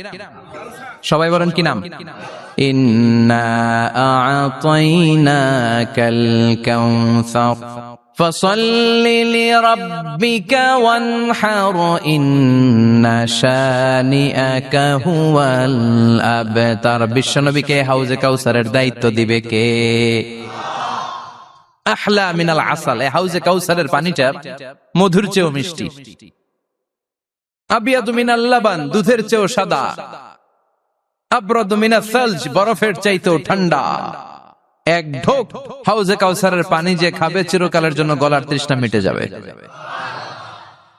সবাই বলেন কি নাম? ইন্না আ'তাইনাকাল কাউসার ফাসাল্লি লিরাব্বিকা ওয়ানহার ইন্না শানিআকা হুয়াল আবতার। বিশ্বনবীকে হাউজে কাউসারের দায়িত্ব দিবে কে? আহলা মিনাল আসাল। এই হাউজে কাউসারের পানিটা মধুর চেয়েও মিষ্টি। আবিয়াদু মিনাল লাবান, দুধের চেয়েও সাদা। আবরাদু মিনাস সালজ, বরফের চাইতেও ঠান্ডা। এক ঢোক হাউজে কাউসারের পানি যে খাবে চিরকালের জন্য গলার তৃষ্ণা মিটে যাবে।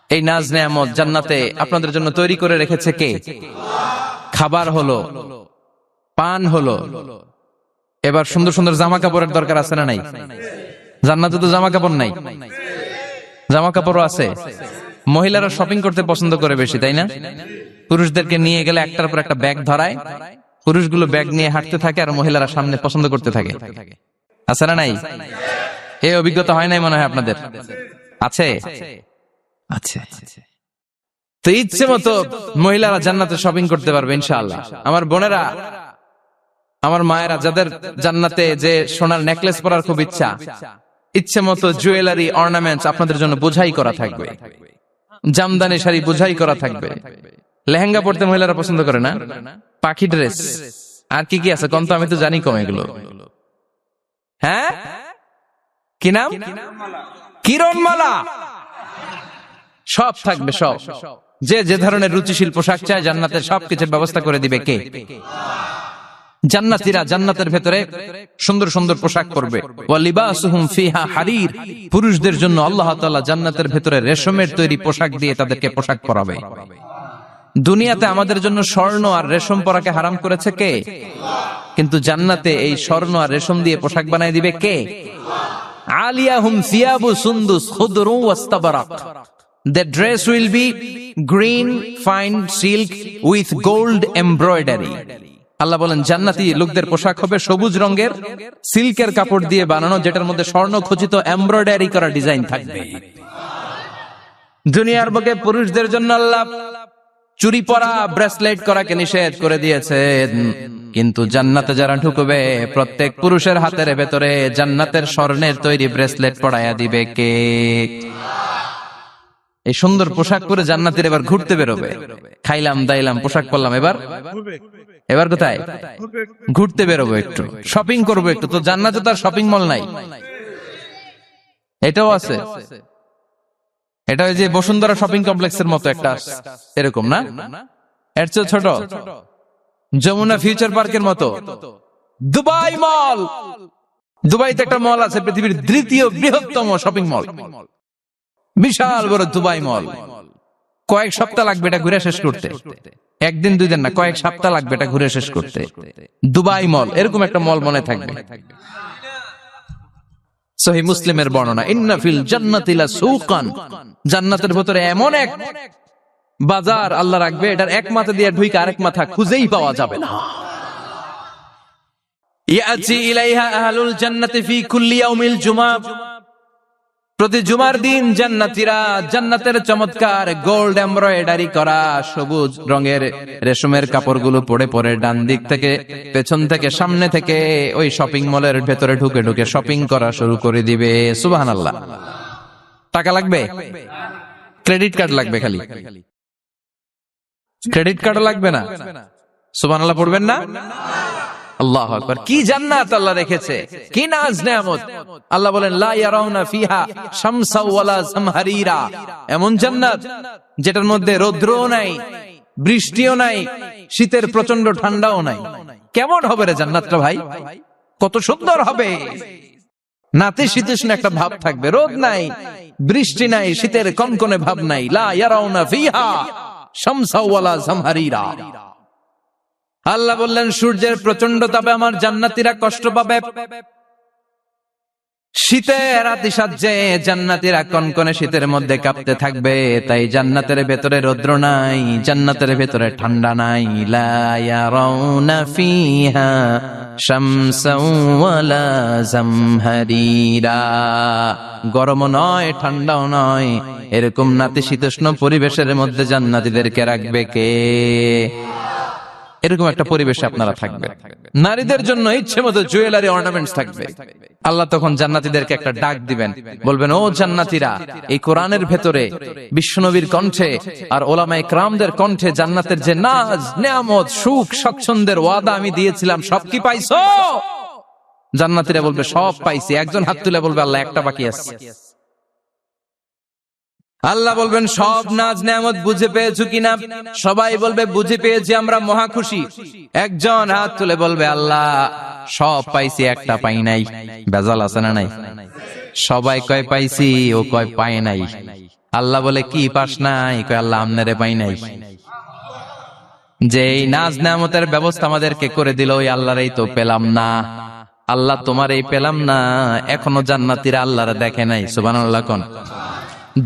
এই নাজ নেয়ামত জান্নাতে আপনাদের জন্য তৈরি করে রেখেছে কে? খাবার হলো, পান হলো, এবার সুন্দর সুন্দর জামা কাপড়ের দরকার আছে না নাই? জান্নাতে তো জামা কাপড় নাই, জামা কাপড়ও আছে। মহিলারা শপিং করতে পছন্দ করে বেশি, তাই না? পুরুষদেরকে নিয়ে গেলে একটার পর একটা ব্যাগ ধরায়, পুরুষগুলো ব্যাগ নিয়ে হাঁটতে থাকে আর মহিলারা সামনে পছন্দ করতে থাকে। আছে না নাই? এই অভিজ্ঞতা হয় নাই মনে হয় আপনাদের? আছে? আছে। তো ইচ্ছে মতো মহিলারা জান্নাতে শপিং করতে পারবে ইনশাআল্লাহ। আমার বোনেরা, আমার মায়েরা যাদের জান্নাতে যে সোনার নেকলেস পরার খুব ইচ্ছে মতো জুয়েলারি অর্নামেন্টস আপনাদের জন্য বোঝাই করা থাকবে, জামদানি শাড়ি বোঝাই করা থাকবে। লেহেঙ্গা পড়তে মহিলারা পছন্দ করে না, পাখি ড্রেস, আর কি কি আছে কন্ত, আমি তো জানি কম এগুলো। হ্যাঁ, কি নাম? কিরণমালা, সব থাকবে, সব। যে যে ধরনের রুচিশীল পোশাক চায় জান্নাতের সবকিছুর ব্যবস্থা করে দিবে কে? জান্নাতীরা জান্নাতের ভেতরে সুন্দর সুন্দর পোশাক পরবে। ওয়া লিবাসুহুম ফিহা হারির, পুরুষদের জন্য আল্লাহ তাআলা জান্নাতের ভেতরে রেশমের তৈরি পোশাক দিয়ে তাদেরকে পোশাক পরাবে। দুনিয়াতে আমাদের জন্য স্বর্ণ আর রেশম পরাকে হারাম করেছে কে? কিন্তু জান্নাতে এই স্বর্ণ আর রেশম দিয়ে পোশাক বানায় দিবে কে? আলিয়াহুম সিয়াবু সুন্দুস খুদরু ওয়াস্তাবরাক, the dress will be green fine silk with gold embroidery। আল্লাহ বলেন জান্নাতি লোকদের পোশাক হবে সবুজ রঙের সিল্কের কাপড় দিয়ে বানানো, যেটার মধ্যে স্বর্ণ খচিত এমব্রয়ডারি করা ডিজাইন থাকবে। দুনিয়ার বুকে পুরুষদের জন্য আল্লাহ চুরি পরা, ব্রেসলেট করাকে নিষেধ করে দিয়েছেন, কিন্তু জান্নাতে যারা ঢুকবে প্রত্যেক পুরুষের হাতের ভেতরে জান্নাতের স্বর্ণের তৈরি ব্রেসলেট পরাইয়া দিবে কে? এই সুন্দর পোশাক পরে জান্নাতের এবার ঘুরতে বেরোবে। খাইলাম দাইলাম পোশাক পরলাম, এবার কোথায়? ঘুরতে বেরোবো, একটু শপিং করবো একটু। তো জান্নাতে তো আর শপিং মল নাই, এটাও আছে। এটা ওই যে বসুন্ধরা শপিং কমপ্লেক্সের মতো একটা এরকম না, এর চেয়ে ছোট, যমুনা ফিউচার পার্কের মতো। দুবাই মল, দুবাইতে একটা মল আছে, পৃথিবীর দ্বিতীয় বৃহত্তম শপিং মল, বিশাল বড় দুবাই মল। কয়েক সপ্তাহ লাগবে এটা ঘুরে শেষ করতে, একদিন দুই দিন না, কয়েক সপ্তাহ লাগবে এটা ঘুরে শেষ করতে। দুবাই মল, এরকম একটা মল মনে থাকবে। সহিহ মুসলিমের বর্ণনা, ইন্না ফিল জান্নাতি লাসুকান, জান্নাতের ভিতরে এমন এক বাজার আল্লাহ রাখবে, এটার এক মাথা দিয়ে ঢুকে আরেক মাথা খুঁজেই পাওয়া যাবে না। ইয়াতি ইলাইহা আহলুল জান্নাতি ফি কুল্লি ইয়াউমিল জুমআ, প্রতি জুমার দিন জান্নাতীরা জান্নাতের চমৎকার গোল্ড এমব্রয়ডারি করা সবুজ রঙের রেশমের কাপড়গুলো পরে পরে ডান দিক থেকে, পেছন থেকে, সামনে থেকে ওই শপিং মলের ভেতরে ঢুকে ঢুকে শপিং করা শুরু করে দিবে। সুবহানাল্লাহ। টাকা লাগবে? ক্রেডিট কার্ড লাগবে, খালি ক্রেডিট কার্ড লাগবে না। সুবহানাল্লাহ পড়বেন না? আল্লাহু আকবার। কি জান্নাত আল্লাহ রেখেছে, কি নাজ নেয়ামত। আল্লাহ বলেন লা ইয়ারাউনা ফিহা শামসা ওয়ালা জামহারিরা, এমন জান্নাত যেটার মধ্যে রৌদ্রও নাই, বৃষ্টিও নাই, শীতের প্রচন্ড ঠান্ডাও নাই। কেমন হবে রে জান্নাতটা ভাই, কত সুন্দর হবে। নাতিশীতোষ্ণ একটা ভাব থাকবে, রোদ নাই, বৃষ্টি নাই, শীতের কনকনে ভাব নাই। লা ইয়ারাউনা ফিহা শামসা ওয়ালা জামহারিরা। আল্লাহ বললেন সূর্যের প্রচন্ড তাপে আমার জান্নাতীরা কষ্ট পাবে, শীতের আতিশয্যে জান্নাতীরা কনকনে শীতের মধ্যে কাঁপতে থাকবে। তাই জান্নাতের ভেতরে রৌদ্র নাই, জান্নাতের ভেতরে ঠান্ডা নাই। লা ইয়ারাউনা ফিহা শামসাও ওয়ালা জামহারিরা, গরমও নয় ঠান্ডাও নয়, এরকম নাতিশীতোষ্ণ পরিবেশের মধ্যে জান্নাতীদেরকে রাখবে কে? এরকম একটা পরিবেশে আপনারা থাকবেন। নারীদের জন্য ইচ্ছে মতো জুয়েলারি অর্নামেন্টস থাকবে। আল্লাহ তখন জান্নাতীদেরকে একটা ডাক দিবেন, বলবেন ও জান্নাতীরা, এই কোরআনের ভেতরে বিশ্বনবীর কণ্ঠে আর ওলামায়ে কেরামদের কণ্ঠে জান্নাতের যে নাজ নেয়ামত সুখ স্বচ্ছন্দের ওয়াদা আমি দিয়েছিলাম, সব কি পাইছো? জান্নাতীরা বলবে সব পাইছি। একজন হাত তুলে বলবে আল্লাহ একটা বাকি আছে। আল্লাহ বলবেন সব নাজ নেয়ামত বুঝে পেয়েছো কিনা? সবাই বলবে বুঝে পেয়েছি, আমরা মহা খুশি। একজন হাত তুলে বলবে আল্লাহ সব পাইছি, একটা পাই নাই। বেজাল আছে না নাই? সবাই কয় পাইছি, ও কয় পাই নাই। আল্লাহ বলে কি পাস নাই? কয় আল্লাহ আমনেরে পাই নাই। যে এই নাজ নেয়ামতের ব্যবস্থা আমাদেরকে করে দিল, ওই আল্লাহরই তো পেলাম না। আল্লাহ তোমার এই পেলাম না, এখনো জান্নাতীরা আল্লাহরে দেখে নাই। সুবহানাল্লাহ কোন।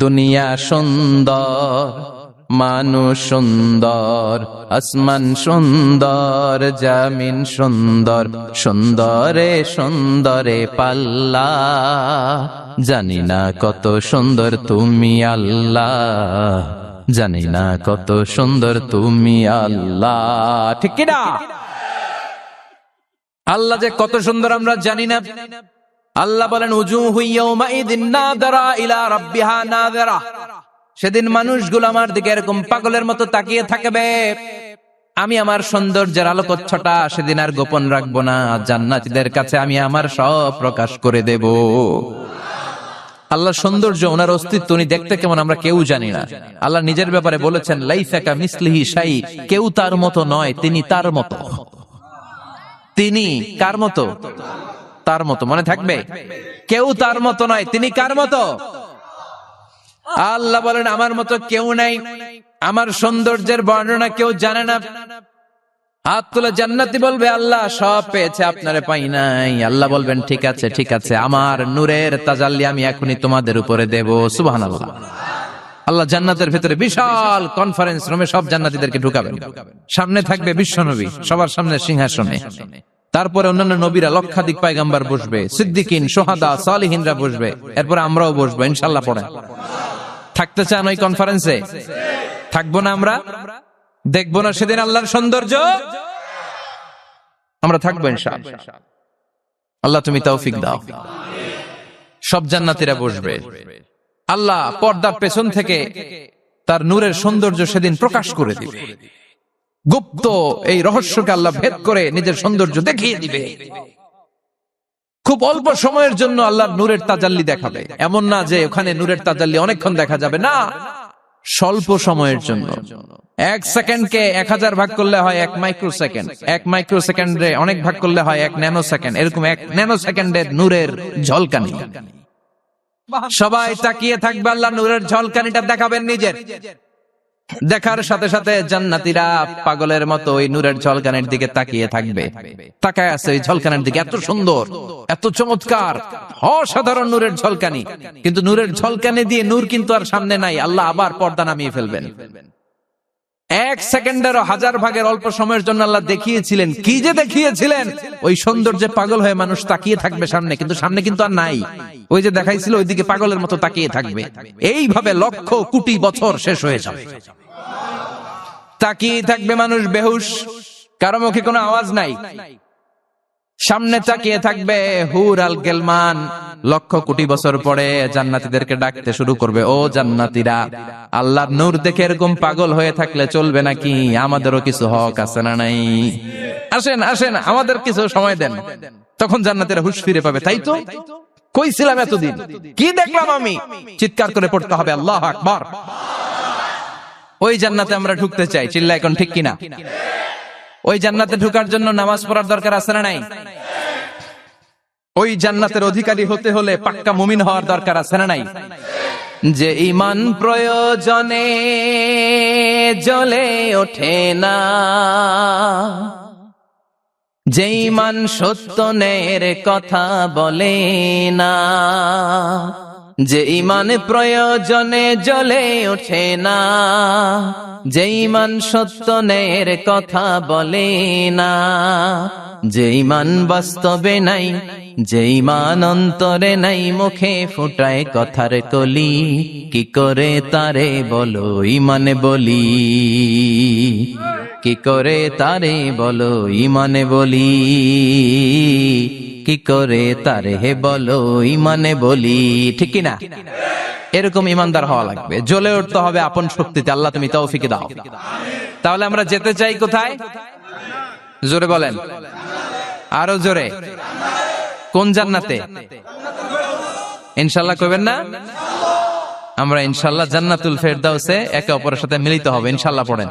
দুনিয়া সুন্দর, মানুষ সুন্দর, আসমান সুন্দর, জামিন সুন্দর, সুন্দরে সুন্দরে পাল্লা, জানি না কত সুন্দর তুমি আল্লাহ, জানি না কত সুন্দর তুমি আল্লাহ। ঠিক কিনা? আল্লাহ যে কত সুন্দর আমরা জানি না। আল্লাহ বলেন উজুহু ইয়াউমাইযিন নাযিরা ইলা রাব্বিহা নাযিরা, সেদিন মানুষগুলো আমার দিকে এরকম পাগলের মতো তাকিয়ে থাকবে। আমি আমার সৌন্দর্যের আলোকচ্ছটা সেদিন আর গোপন রাখবো না, জান্নাতীদের কাছে আমি আমার সব প্রকাশ করে দেব। আল্লাহর সৌন্দর্য, ওনার অস্তিত্ব, উনি দেখতে কেমন আমরা কেউ জানি না। আল্লাহ নিজের ব্যাপারে বলেছেন লাইসা কামিসলিহি শাই, কেউ তার মতো নয়, তিনি তার মতো। তিনি কার মতো? তার মতো। মনে থাকবে, কেউ তার মতো নয়, তিনি কার মতো? আল্লাহ বলেন আমার মতো কেউ নাই, আমার সৌন্দর্যের বর্ণনা কেউ জানে না। হাত তুলে জান্নাতি বলবে আল্লাহ সব পেয়েছে, আপনারে পাই নাই। আল্লাহ বলবেন ঠিক আছে ঠিক আছে, আমার নূরের তাজাল্লি আমি এখনই তোমাদের উপরে দেব। সুবহানাল্লাহ। আল্লাহ জান্নাতের ভেতরে বিশাল কনফারেন্স রুমে সব জান্নাতীদেরকে ঢুকাবেন। সামনে থাকবে বিশ্বনবী, সবার সামনে সিংহাসনে। তারপরে অন্যান্য নবীরা, লক্ষাধিক পয়গম্বর বসবে, সিদ্দিকিন, সুহাদা, সালিহিনরা বসবে। এরপর আমরাও বসবো ইনশাআল্লাহ। পড়েন, থাকতে চান ওই কনফারেন্সে? থাকবো না আমরা? দেখবো না সেদিন আল্লাহর সৌন্দর্য? আমরা থাকবো ইনশাআল্লাহ। আল্লাহ তুমি তৌফিক দাও। সব জান্নাতীরা বসবে। আল্লাহ পর্দার পেছন থেকে তার নূরের সৌন্দর্য সেদিন প্রকাশ করে দিবে। গুপ্ত এই রহস্যকে আল্লাহ ভেদ করে নিজের সৌন্দর্য দেখিয়ে দিবে। খুব অল্প সময়ের জন্য আল্লাহর নূরের তাজাল্লি দেখাবে। এমন না যে ওখানে নূরের তাজাল্লি অনেকক্ষণ দেখা যাবে, না, স্বল্প সময়ের জন্য। 1 সেকেন্ডকে 1000 ভাগ করলে হয় 1 মাইক্রো সেকেন্ড, 1 মাইক্রো সেকেন্ডে অনেক ভাগ করলে হয় 1 ন্যানো সেকেন্ড। এরকম 1 ন্যানো সেকেন্ডের নূরের ঝলকানি। সবাই তাকিয়ে থাকবে, আল্লাহ নূরের ঝলকানিটা দেখাবেন নিজের। দেখার সাথে সাথে জান্নাতীরা পাগলের মতো ওই নূরের ঝলকানির দিকে তাকিয়ে থাকবে। তাকায় আছে ওই ঝলকানির দিকে, এত সুন্দর, এত চমৎকার, অসাধারণ নূরের ঝলকানি। কিন্তু নূরের ঝলকানি দিয়ে নূর কিন্তু আর সামনে নাই। আল্লাহ আবার পর্দা নামিয়ে ফেলবেন। 1 সেকেন্ডেরও 1000 ভাগের অল্প সময়ের জন্য আল্লাহ দেখিয়েছিলেন। কি যে দেখিয়েছিলেন! ওই সৌন্দর্যে পাগল হয়ে মানুষ তাকিয়ে থাকবে সামনে, কিন্তু সামনে কিন্তু আর নাই। ওই যে দেখাইছিল ওইদিকে পাগলের মতো তাকিয়ে থাকবে। এইভাবে লক্ষ কোটি বছর শেষ হয়ে যাবে। তাকিয়ে থাকবে মানুষ বেহুশ, কারো মুখে কোনো আওয়াজ নাই। সামনে তাকিয়ে থাকবে হুর আল গেলমান। লক্ষ কোটি বছর পরে জান্নাতীদেরকে ডাকতে শুরু করবে, ও জান্নাতীরা, আল্লাহর নূর দেখে এরকম পাগল হয়ে থাকলে চলবে নাকি? আমাদেরও কিছু হক আছে না নাই? আসেন আসেন, আমাদের কিছু সময় দেন। তখন জান্নাতীরা হুঁশ ফিরে পাবে। তাই তো কই ছিলাম এতদিন, কি দেখলাম আমি? চিৎকার করে পড়তে হবে আল্লাহু আকবার। ওই জান্নাতে আমরা ঢুকতে চাই, চিল্লা এখন ঠিক কিনা? ওই জান্নাতে ঢোকার জন্য নামাজ পড়ার দরকার আছে না নাই? ওই জান্নাতের অধিকারী হতে হলে পাক্কা মুমিন হওয়ার দরকার আছে না নাই? যে ঈমান প্রয়োজনে জ্বলে ওঠে না, যে ঈমান সত্য ন্যায়ের কথা বলে না, যে ঈমান প্রয়োজনে জ্বলে ওঠে না, যে ঈমান সত্য ন্যায়ের কথা বলে না, যে ঈমান বাস্তবে নাই, যে ঈমান অন্তরে নাই, মুখে ফুটায় কথার কলি, কি করে তারে বলো ঈমানে বলি, কি করে তারে বলো ঈমানে বলি, কি করে তারে হে বলো ঈমানে বলি। ঠিক কিনা? এরকম ঈমানদার হওয়া লাগবে, জ্বলে উঠতে হবে আপন শক্তিতে। আল্লাহ তুমি তৌফিক দাও। তাহলে আমরা যেতে চাই কোথায়? জোরে বলেন, আরো জোরে। কোন জান্নাতে? ইনশাআল্লাহ কইবেন না? আমরা ইনশাআল্লাহ জান্নাতুল ফেরদাউসে একে অপরের সাথে মিলিত হবে ইনশাআল্লাহ। পড়েন।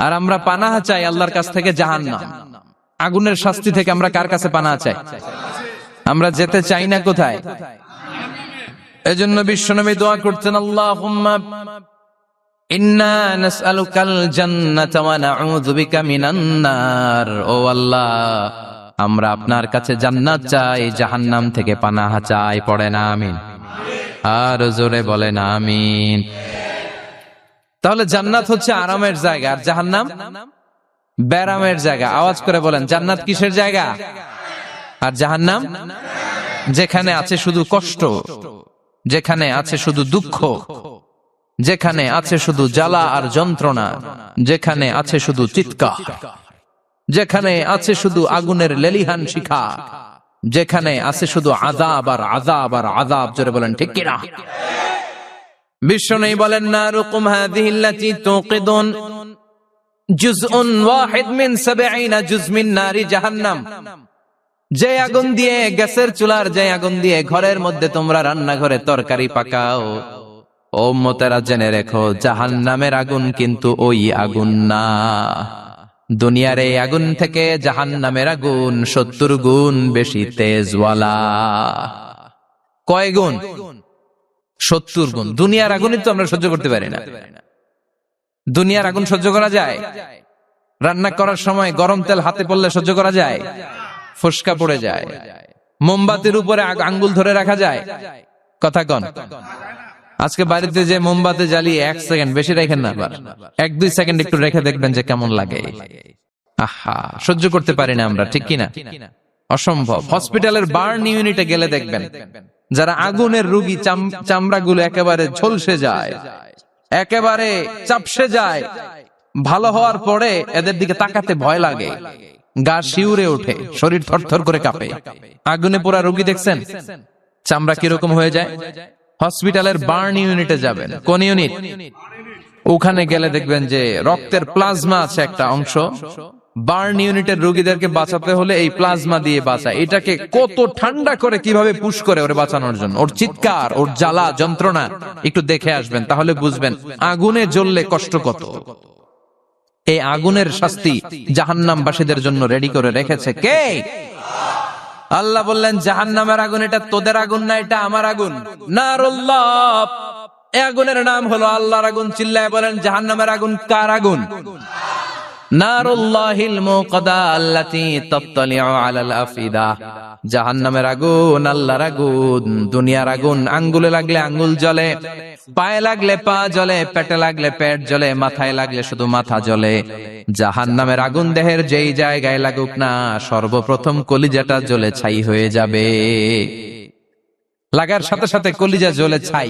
আর আমরা পানাহ চাই আল্লাহর কাছ থেকে জাহান্নাম, আগুনের শাস্তি থেকে। আমরা কার কাছে পানাহ চাই? আমরা যেতে চাই না কোথায়? এজন্য বিশ্বনবী দোয়া করতেন, আল্লাহুম্মা ইন্না নাসআলুকাল জান্নাতা ওয়া নাউযু বিকা মিনান নার। ও আল্লাহ, আমরা আপনার কাছে জান্নাত চাই, জাহান্নাম থেকে পানাহ চাই। পড়েন আমিন। আর জোরে বলেন আমিন। তাহলে জান্নাত হচ্ছে আরামের জায়গা, আর জাহান্নাম ব্যারামের জায়গা। আওয়াজ করে বলেন, জান্নাত কিসের জায়গা আর জাহান্নাম? যেখানে আছে শুধু কষ্ট, যেখানে আছে শুধু দুঃখ, যেখানে আছে শুধু জ্বালা আর যন্ত্রণা, যেখানে আছে শুধু চিৎকার, যেখানে আছে শুধু আগুনের লেলিহান শিখা, যেখানে আছে শুধু আযাব আর আযাব আর আযাব। জোরে বলেন ঠিক কিনা? বিশ্বনবী বলেন, নারুকুম হাযিহিল্লাতী তুকিদুন জুজউন ওয়াহিদ মিন 70 জুজ মিন নারি জাহান্নাম। যে আগুন দিয়ে, গ্যাসের চুলার যে আগুন দিয়ে ঘরের মধ্যে তোমরা রান্নাঘরে তরকারি পাকাও, ও উম্মতেরা জেনে রেখো, জাহান্নামের আগুন কিন্তু ওই আগুন না। দুনিয়ার এই আগুন থেকে জাহান্নামের আগুন 70 গুণ বেশি তেজওয়ালা। কয় গুণ? 70 গুণ। দুনিয়ার আগুনই তো আমরা সহ্য করতে পারি না। দুনিয়ার আগুন সহ্য করা যায়? রান্না করার সময় গরম তেল হাতে পড়লে সহ্য করা যায়? ফুসকা পড়ে যায়। মোমবাতির উপরে আঙ্গুল ধরে রাখা যায়? কথা কন। আজকে বাড়িতে যে মোমবাতি জ্বালিয়ে 1 সেকেন্ড বেশি রাখেন না, 1-2 সেকেন্ড একটু রেখে দেখবেন যে কেমন লাগে। আহা, সহ্য করতে পারি না আমরা, ঠিক কিনা? অসম্ভব। হসপিটালের বার্ন ইউনিটে গেলে দেখবেন যারা আগুনের রোগী, চামড়াগুলো একেবারে ঝলসে যায়, একেবারে চাপসে যায়। ভালো হওয়ার পরে এদের দিকে তাকাতে ভয় লাগে, গা শিউরে ওঠে, শরীর থরথর করে কাঁপে। আগুনে পোড়া রোগী দেখছেন চামড়া কিরকম হয়ে যায়? হসপিটালের বার্ন ইউনিটে যাবেন। কোন ইউনিট? ওখানে গেলে দেখবেন যে রক্তের প্লাজমা আছে একটা অংশ। বার্ন ইউনিটের রোগীদেরকে বাঁচাতে হলে এই প্লাজমা দিয়ে বাঁচায়। এটাকে কত ঠান্ডা করে কিভাবে পুশ করে ওরে বাঁচানোর জন্য। ওর চিৎকার, ওর জ্বালা যন্ত্রণা একটু দেখে আসবেন, তাহলে বুঝবেন আগুনে জ্বললে কষ্ট কত। এই আগুনের শাস্তি জাহান্নামবাসীদের জন্য রেডি করে রেখেছে কে? আল্লাহ বললেন, জাহান্নামের আগুন এটা তোদের আগুন না, এটা আমার আগুন। নারুল্লাহ, এই আগুনের নাম হলো আল্লাহর আগুন। চিল্লায় বলেন, জাহান্নামের আগুন কার আগুন? নারুল্লাহিল মুকাদা আল্লাতী তাত্তালিউ আলাল আফিদা। জাহান্নামের আগুন আল্লাহর আগুন। দুনিয়ার আগুন আঙ্গুলে লাগলে আঙ্গুল জ্বলে, পায়ে লাগলে পা জ্বলে, পেটে লাগলে পেট জ্বলে, মাথায় লাগলে শুধু মাথা জ্বলে। জাহান্নামের আগুন দেহের যেই জায়গায় লাগুক না, সর্বপ্রথম কলিজাটা জ্বলে ছাই হয়ে যাবে। লাগার সাথে সাথে কলিজা জ্বলে ছাই।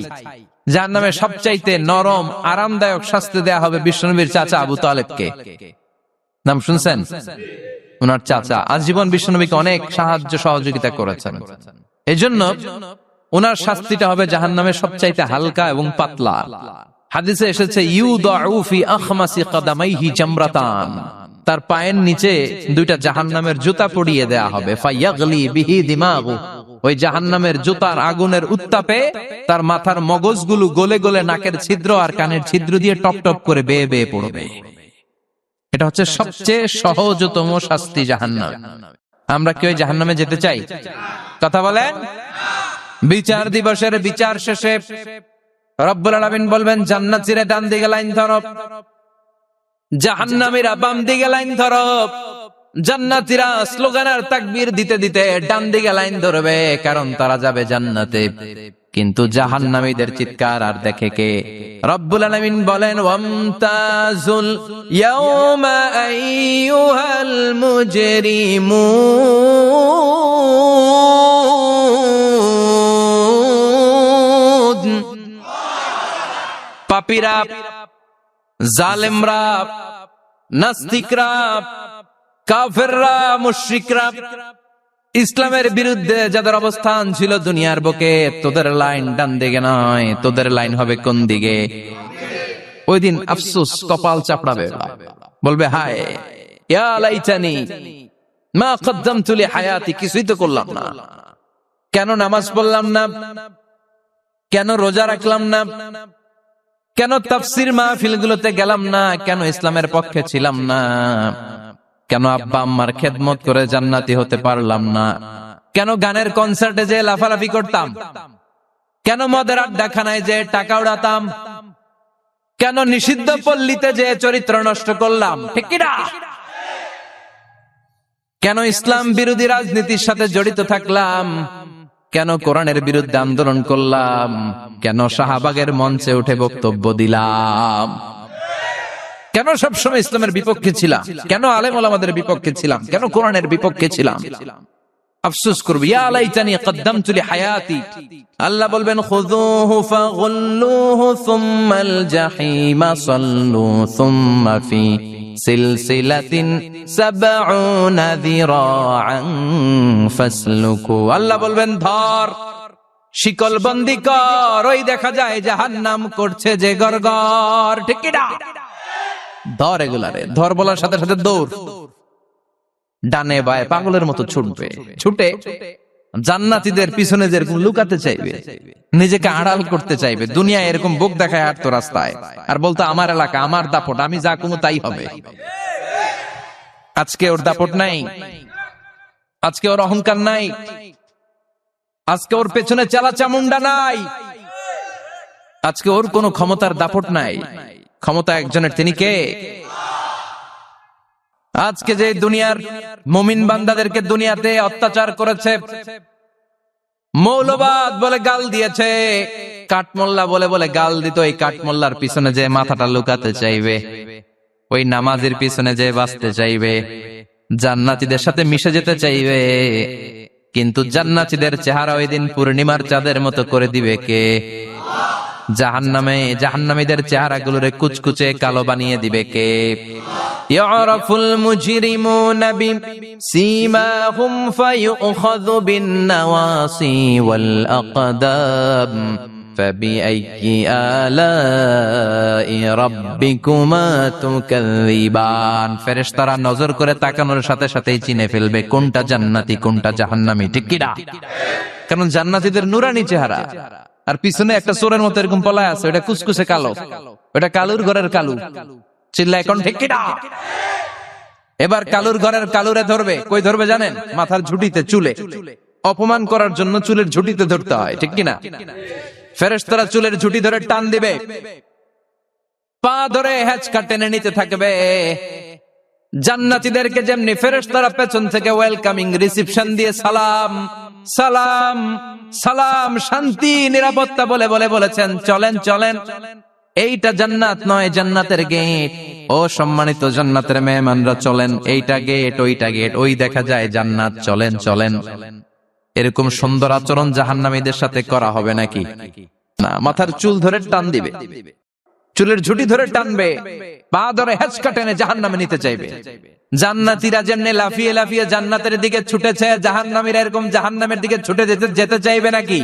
জাহান্নামের সবচাইতে নরম আরামদায়ক শাস্তি দেয়া হবে বিশ্বনবীর চাচা আবু তালেবকে। নাম শুনছেন? ওনার চাচা আজীবন বিশ্বনবীকে অনেক সাহায্য সহযোগিতা করেছেন। এজন্য ওনার শাস্তিটা হবে জাহান্নামের সবচাইতে হালকা এবং পাতলা। হাদিসে এসেছে, ইউদাউ ফি আখমাসি কদামাইহি জামরাতান। তার পায়ের নিচে 2টা জাহান্নামের জুতা পরিয়ে দেয়া হবে। ফায়াগলি বিহি দিমাগু। ওই জাহান্নামের জুতার আগুনের উত্তাপে তার মাথার মগজগুলো গলে গলে নাকের ছিদ্র আর কানের ছিদ্র দিয়ে টপ টপ করে বেয়ে বেয়ে পড়বে। এটা হচ্ছে সবচেয়ে সহজতম শাস্তি, জাহান্নাম। আমরা কি ওই জাহান্নামে যেতে চাই? কথা বলেন। বিচার দিবসের বিচার শেষে রব্বুল আলামিন বলবেন, জান্নাতীরা ডান দিকে লাইন ধরো, জাহান্নামীরা বাম দিকে লাইন ধরো। জান্নাতীরা স্লোগান আর তাকবীর দিতে দিতে ডান দিকে লাইন ধরবে, কারণ তারা যাবে জান্নাতে। কিন্তু জাহান্নামীদের চিৎকার আর দেখে কে? রব্বুল আলামিন বলেন, ওয়ামতাজুল ইয়াওমা আইয়ুহাল মুজরিমুন। পাপীরা, জালেমরা, নাস্তিকরা, কাফেররা, মুশরিকরা, ইসলামের বিরুদ্ধে যাদের অবস্থান ছিল দুনিয়ার বুকে, তোদের লাইন ডান দিকে নয়, তোদের লাইন হবে কোন দিকে? ওই দিন আফসোস, কপাল চাপড়াবে, বলবে, হায় ইয়া লাইতানি মা কদ্দামতু লি হায়াতি। কিছুই তো করলাম না, কেন নামাজ পড়লাম না, কেন রোজা রাখলাম না, কেন তাফসীর মাহফিলগুলোতে গেলাম না, কেন ইসলামের পক্ষে ছিলাম না, কেন আব্বা আম্মার খেদমত করে জান্নাতি হতে পারলাম না, কেন গানের কনসার্টে যে লাফালাফি করতাম, কেন মদের আড্ডাখানায় যে টাকা উড়াতাম, কেন নিষিদ্ধ পল্লীতে যে চরিত্র নষ্ট করলাম, ঠিক কি না? কেন ইসলাম বিরোধী রাজনীতির সাথে জড়িত থাকলাম, কেন কোরআনের বিরুদ্ধে আন্দোলন করলাম, কেন শাহবাগের মঞ্চে উঠে বক্তব্য দিলাম, কেন সবসময় ইসলামের বিপক্ষে ছিলাম, কেন আলেম ওলামাদের বিপক্ষে ছিলাম, কেন কোরআনের বিপক্ষে ছিলাম? আফসোস করব, ইয়া লাইতানি কদ্দামতু লি হায়াতি। আল্লাহ বলবেন, খুযুহু ফাগুল্লুহু সুম্মাল জাহিমা সাল্লু সুম্মা ফি সিলসিলাতিন সাবউনা যিরাআন ফাসলুকু। আল্লাহ বলবেন ধর, শিকল বন্দি কর। ওই দেখা যায় জাহান্নাম করছে যে গড়গড়, ঠিক কি না? ধর এগুলারে, ধর বলার সাথে সাথে দৌড়, ডানে বায়ে পাগলের মতো ছুটবে। ছুটে জান্নাতীদের পিছনে যেরকম লুকাতে চাইবে, নিজেকে আড়াল করতে চাইবে, দুনিয়া এরকম বুক দেখায় হাঁটতো রাস্তায় আর বলতো আমার এলাকা, আমার দাপট, আমি যা কোনো তাই হবে। আজকে ওর দাপট নাই, আজকে ওর অহংকার নাই, আজকে ওর পেছনে চালা চামুন্ডা নাই, আজকে ওর কোনো ক্ষমতার দাপট নাই। ক্ষমতা একজনের, তিনি কে? আজকে যে দুনিয়ার মুমিন বান্দাদেরকে দুনিয়াতে অত্যাচার করেছে, মৌলবাদ বলে গাল দিয়েছে, কাঠমোল্লা বলে বলে গাল দিত, এই কাঠমোল্লার পিছনে যে মাথাটা লুকাতে চাইবে, ওই নামাজের পিছনে যে বাঁচতে চাইবে, জান্নাতীদের সাথে মিশে যেতে চাইবে, কিন্তু জান্নাতীদের চেহারা ওই দিন পূর্ণিমার চাঁদের মতো করে দিবে কে? জাহান্নামীদের চেহারাগুলোরে কুচকুচে কালো বানিয়ে দিবে কে? ইয়ারাফুল মুজরিমুনা বিসীমাহুম ফায়ুখাযু বিন-নাওয়াসি ওয়াল আকদাম ফাবিআইয়ি আলাই রাব্বিকুমা তুকাযযিবান। ফেরেশতারা নজর করে তাকানোর সাথে সাথেই চিনে ফেলবে কোনটা জান্নাতি কোনটা জাহান্নামী, ঠিক কি না? কারণ জান্নাতীদের নুরানি চেহারা, আর পিছনে একটা চোরের মতো এরকম পলায় আছে, ওটা কুচকুচে কালো, ওটা কালুর ঘরের কালু। চিল্লা এখন, ঠিক কি না? এবার কালুর ঘরের কালুরে ধরবে, কই ধরবে জানেন? মাথার ঝুঁটিতে, চুলে। অপমান করার জন্য চুলের ঝুঁটিতে ধরতে হয়, ঠিক কি না? ফেরেশতারা চুলের ঝুঁটি ধরে টান দিবে, পা ধরে হ্যাচকা টেনে নিতে থাকবে। জান্নাতীদেরকে যেমনি ফেরেশতারা পেছন থেকে ওয়েলকামিং রিসিপশন দিয়ে সালাম সালাম সালাম, শান্তি নিরাপত্তা বলে বলে বলেছেন চলেন চলেন, এইটা জান্নাত নয়, জান্নাতের গেট। ও সম্মানিত জান্নাতের মেহমানরা চলেন, এইটা গেট, ওইটা গেট, ওই দেখা যায় জান্নাত, চলেন চলেন। এরকম সুন্দর আচরণ জাহান্নামীদের সাথে করা হবে নাকি? না, মাথার চুল ধরে টান দিবে, চুলের ঝুঁটি ধরে টানবে, পা ধরে হেঁচকা টেনে জাহান্নামে নিতে চাইবে। জান্নাতীরা যেমনি লাফিয়ে লাফিয়ে জান্নাতের দিকে ছুটেছে, জাহান্নামীরা এরকম জাহান্নামের দিকে ছুটে যেতে চাইবে নাকি?